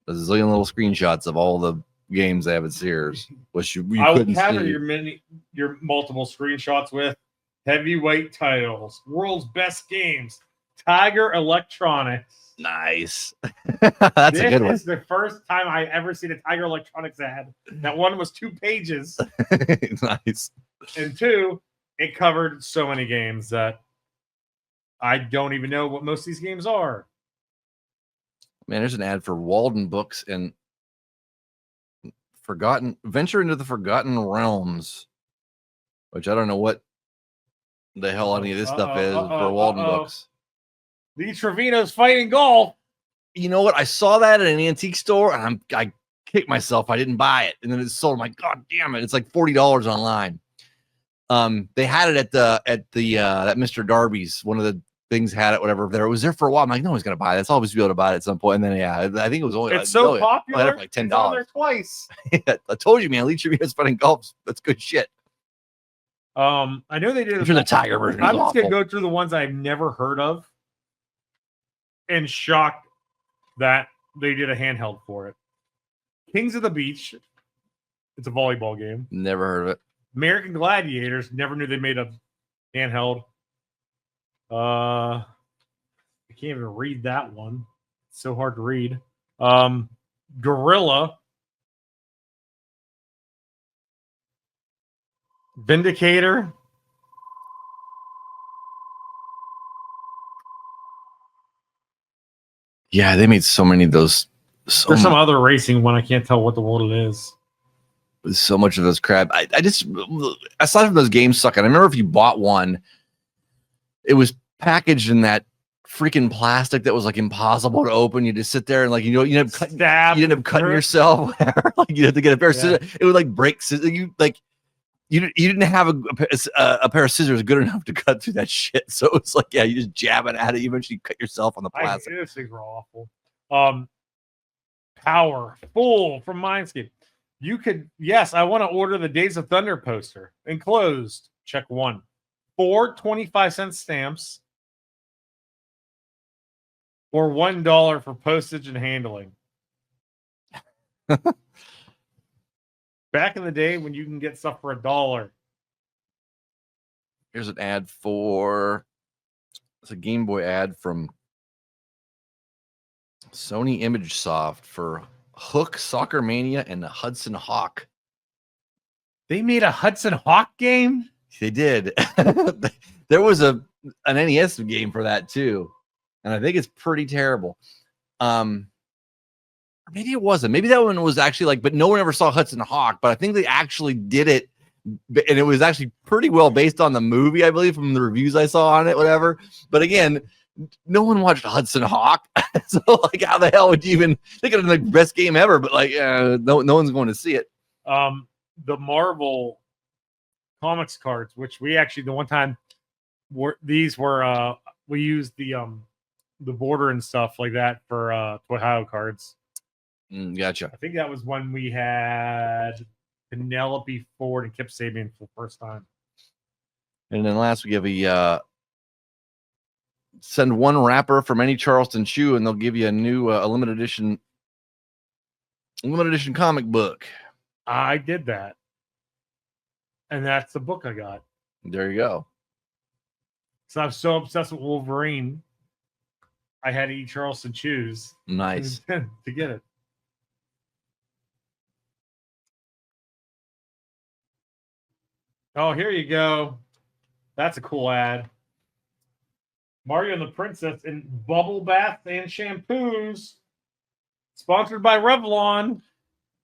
little screenshots of all the games they have at Sears, which you couldn't see. Your multiple screenshots with Heavyweight titles, world's best games, Tiger Electronics. Nice. That's a good one. This is the first time I ever seen a Tiger Electronics ad. That one was 2 pages. Nice. And 2, it covered so many games that I don't even know what most of these games are. Man, there's an ad for Walden Books and Venture into the Forgotten Realms, which I don't know what the hell any of this stuff is for Walden Books. Lee Trevino's fighting golf. You know what? I saw that at an antique store and I kicked myself. I didn't buy it. And then it sold. I'm like, God damn it. It's like $40 online. They had it at that Mr. Darby's. One of the things had it, whatever. It was there for a while. I'm like, no one's gonna buy it. It's always be able to buy it at some point. And then I think it was only so popular. I had it for like $10. It's on there twice. I told you, man. Lee Trevino's fighting golf. That's good shit. I know they did. I'm sure the Tiger version. I'm just gonna go through the ones I've never heard of, and shocked that they did a handheld for it. Kings of the Beach. It's a volleyball game. Never heard of it. American Gladiators. Never knew they made a handheld. I can't even read that one. It's so hard to read. Gorilla. Vindicator. Yeah, they made so many of those. There's some other racing one. I can't tell what the world it is. So much of those crap. I just, aside from those games sucking, I remember if you bought one, it was packaged in that freaking plastic that was like impossible to open. You just sit there and like, you end up cutting yourself. Like you had to get a pair of scissors. It would like break scissors. You didn't have a pair of scissors good enough to cut through that shit. So it was like, yeah, you just jab it at it. You eventually cut yourself on the plastic. Those things were awful. Power Full from Mindscape. You could, yes, I want to order the Days of Thunder poster. Enclosed. Check 1. 4 25-cent stamps. Or $1 for postage and handling. Back in the day when you can get stuff for $1. Here's an ad for, it's a Game Boy ad from Sony ImageSoft for Hook, Soccer Mania, and the Hudson Hawk. They made a Hudson Hawk game? They did. There was an NES game for that too. And I think it's pretty terrible. Maybe it wasn't. Maybe that one was actually like, but no one ever saw Hudson Hawk. But I think they actually did it. And it was actually pretty well based on the movie, I believe, from the reviews I saw on it, whatever. But again, no one watched Hudson Hawk. So like, how the hell would you even think of the best game ever? But like, no one's going to see it. The Marvel comics cards, which we actually, the one time we used the border and stuff like that for Ohio cards. Gotcha. I think that was when we had Penelope Ford and Kip Sabian for the first time. And then last we give send one wrapper from any Charleston shoe, and they'll give you a new a limited edition comic book. I did that, and that's the book I got. There you go. So I'm so obsessed with Wolverine, I had to eat Charleston shoes. Nice to get it. Oh, here you go. That's a cool ad. Mario and the Princess in bubble baths and shampoos. Sponsored by Revlon.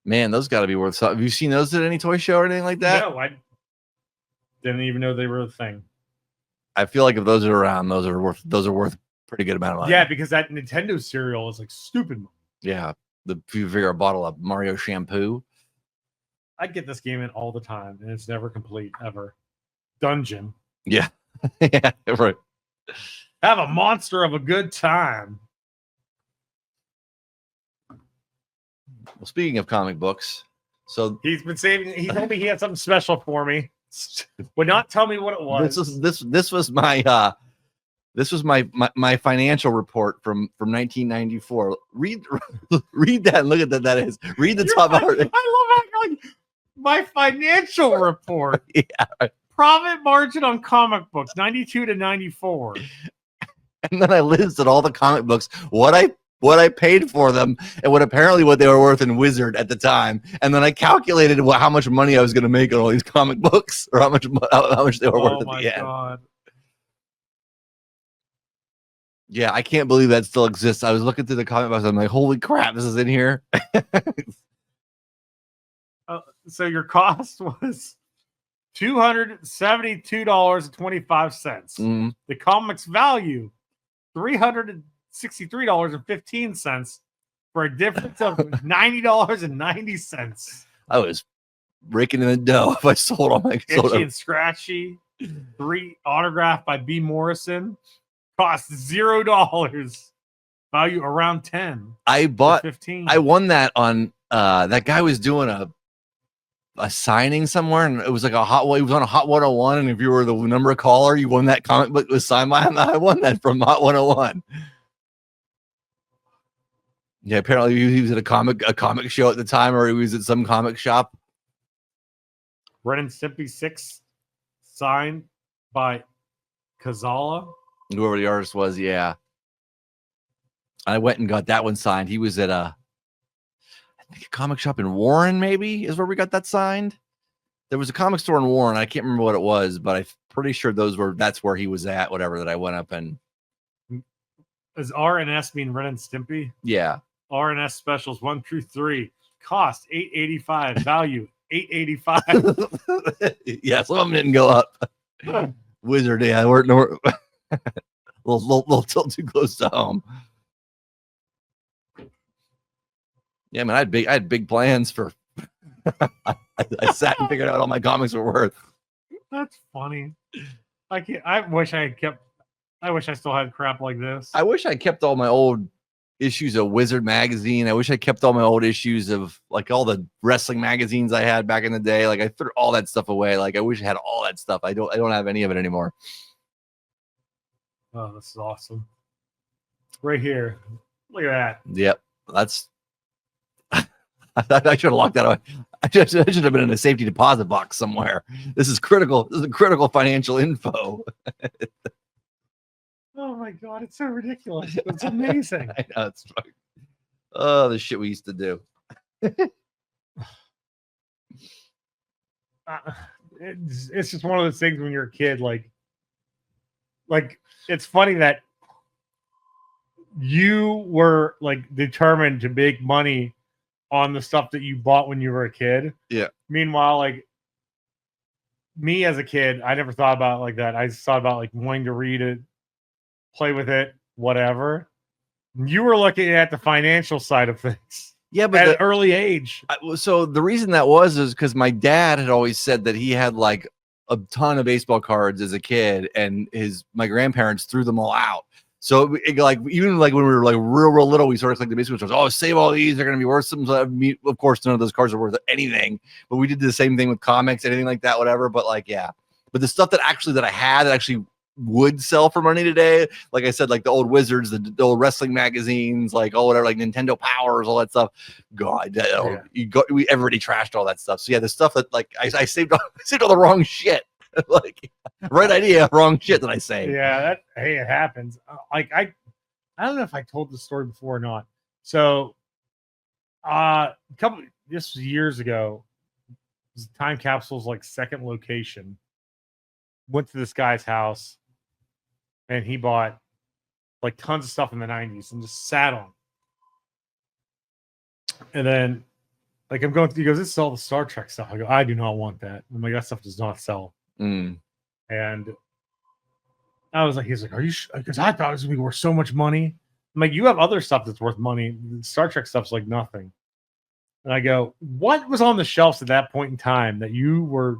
Man, those got to be worth something. Have you seen those at any toy show or anything like that? No, I didn't even know they were a thing. I feel like if those are around, those are worth pretty good amount of money. Yeah, because that Nintendo cereal is like stupid money. Yeah, if you figure a bottle of Mario shampoo. I get this game in all the time, and it's never complete ever. Dungeon. Yeah, yeah, right. Have a monster of a good time. Well, speaking of comic books, so he's been saving. He told me he had something special for me. Would not tell me what it was. This was my my financial report from 1994. Read that and look at that. That is read the top part. I love how like my financial report. Yeah. Profit margin on comic books, 92 to 94. And then I listed all the comic books, what I paid for them, and what they were worth in Wizard at the time. And then I calculated how much money I was going to make on all these comic books, or how much they were worth at the end. Oh my God. Yeah, I can't believe that still exists. I was looking through the comic books. I'm like, holy crap, this is in here. So your cost was $272.25. The comic's value, $363.15, for a difference of $90.90. I was raking in the dough if I sold all my Itchy and Scratchy, 3 autographed by B. Morrison, cost $0. Value around 10. I bought 15. I won that on that guy was doing a signing somewhere, and it was like he was on a Hot 101, and if you were the number caller, you won that comic book was signed by him. I won that from Hot 101. Yeah, apparently he was at a comic show at the time, or he was at some comic shop. Ren and Stimpy 6, signed by Kazala. Whoever the artist was, yeah. I went and got that one signed. He was at I think a comic shop in Warren, maybe, is where we got that signed. There was a comic store in Warren. I can't remember what it was, but I'm pretty sure that's where he was at, whatever, that I went up and. Does R and S mean Ren and Stimpy? Yeah. R and S specials 1 through 3. Cost $8.85. Value $8.85. Yeah, some of them didn't go up. Wizard, yeah, we're a little too close to home. Yeah, man, I had big plans for. I sat and figured out all my comics were worth. That's funny. I wish I still had crap like this. I wish I kept all my old issues of Wizard magazine. I wish I kept all my old issues of like all the wrestling magazines I had back in the day. Like I threw all that stuff away. Like I wish I had all that stuff. I don't have any of it anymore. Oh, this is awesome. Right here. Look at that. Yep. That's I should have locked that away. I should have been in a safety deposit box somewhere. This is critical. This is critical financial info. Oh my God, it's so ridiculous. It's amazing. I know, it's funny. Oh, the shit we used to do. It's just one of those things when you're a kid, like it's funny that you were like determined to make money on the stuff that you bought when you were a kid. Yeah. Meanwhile, like me as a kid, I never thought about it like that. I just thought about like wanting to read it, play with it, whatever. You were looking at the financial side of things. Yeah, but at an early age. So the reason that was is because my dad had always said that he had like a ton of baseball cards as a kid, and my grandparents threw them all out. So like even like when we were like real little, we sort of like the baseball cards. Oh, save all these; they're going to be worth something. So of course, none of those cards are worth anything. But we did the same thing with comics, anything like that, whatever. But like, yeah. But the stuff that I had that actually would sell for money today, like I said, like the old Wizards, the old wrestling magazines, like whatever, like Nintendo Powers, all that stuff. God, everybody trashed all that stuff. So yeah, the stuff that like I saved all the wrong shit. Like right idea, wrong shit that I say. Yeah, it happens. Like I don't know if I told this story before or not. So this was years ago. This was Time Capsule's like second location. Went to this guy's house and he bought like tons of stuff in the 90s and just sat on. And then like he goes, this is all the Star Trek stuff. I go, I do not want that. I'm like, that stuff does not sell. And I was like, he's like, are you because I thought it was gonna be worth so much money. I'm like, you have other stuff that's worth money. Star Trek stuff's like nothing. And I go, what was on the shelves at that point in time that you were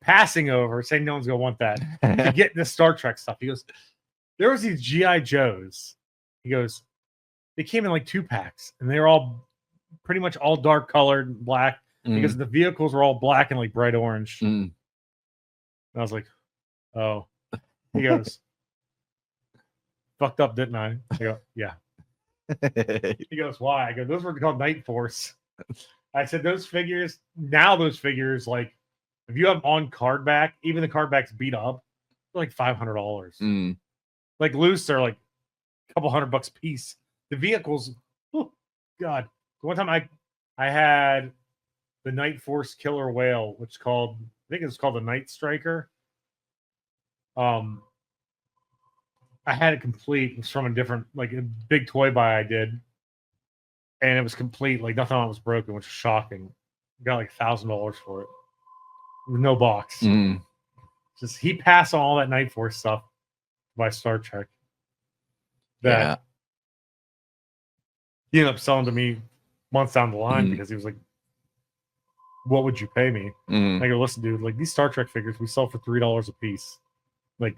passing over, saying no one's gonna want that to get this Star Trek stuff? He goes, there was these GI Joes. He goes, they came in like 2-packs, and they were all pretty much all dark colored, black, because the vehicles were all black and like bright orange. And I was like, oh. He goes, fucked up, didn't I? I go, yeah. He goes, why? I go, those were called Night Force. I said, those figures, like, If you have on card back, even the card back's beat up, they're like $500. Like loose, they're like a couple $100 a piece. The vehicles, oh God. One time I had the Night Force Killer Whale, which I think it's called the Night Striker. I had it complete. It was from a different, like a big toy buy I did. And it was complete, like nothing on it was broken, which was shocking. Got like $1,000 for it. With no box. Just he passed on all that Night Force stuff by Star Trek. That he ended up selling to me months down the line because he was like, what would you pay me? I go, listen, dude, like these Star Trek figures we sell for $3 a piece. Like,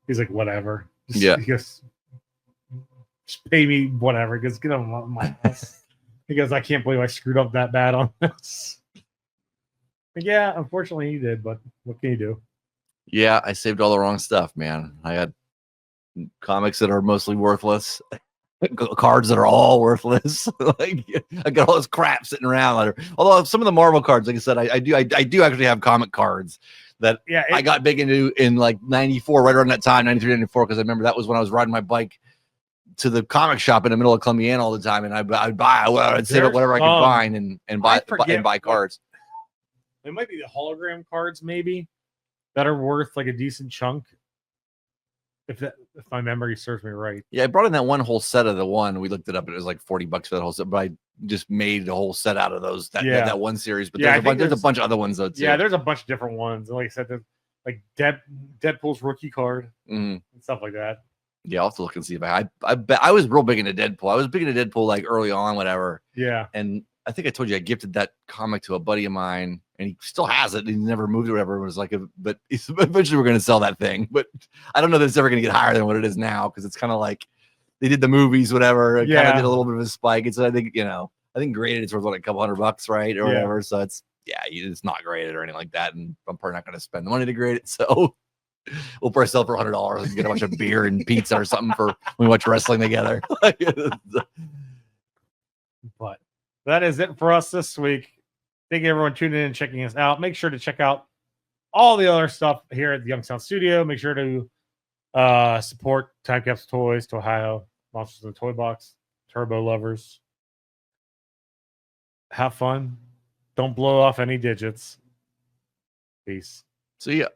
he's like, whatever. He goes, just pay me whatever. He goes, get on my ass. He goes, I can't believe I screwed up that bad on this. But yeah, unfortunately he did, but what can you do? Yeah, I saved all the wrong stuff, man. I had comics that are mostly worthless. Cards that are all worthless. Like I got all this crap sitting around. Although some of the Marvel cards, like I said, I do actually have comic cards that I got big into in like 94, right around that time, 93, 94, because I remember that was when I was riding my bike to the comic shop in the middle of Columbiana all the time, and I'd save up whatever I could find and buy cards. It might be the hologram cards, maybe, that are worth like a decent chunk. If my memory serves me right. Yeah, I brought in that one whole set of the one. We looked it up. And it was like $40 for that whole set. But I just made a whole set out of those. That one series. But there's a bunch of other ones though too. Yeah, there's a bunch of different ones. And like I said, there's like Deadpool's rookie card and stuff like that. Yeah, I'll have to look and see if I was real big into Deadpool. I was big into Deadpool like early on, whatever. Yeah. And I think I told you I gifted that comic to a buddy of mine, and he still has it. He never moved or whatever. It was like, but eventually we're going to sell that thing. But I don't know that it's ever going to get higher than what it is now, because it's kind of like they did the movies, whatever. It kind of did a little bit of a spike. It's I think graded it's worth like a couple $100, right, or whatever. So it's not graded or anything like that, and I'm probably not going to spend the money to grade it. So we'll probably sell for $100 and get a bunch of beer and pizza or something for when we watch wrestling together. But that is it for us this week. Thank you, everyone, tuning in and checking us out. Make sure to check out all the other stuff here at the Youngstown Studio. Make sure to support Time Capsule Toys, to Ohio, Monsters in the Toy Box, Turbo Lovers. Have fun. Don't blow off any digits. Peace. See ya.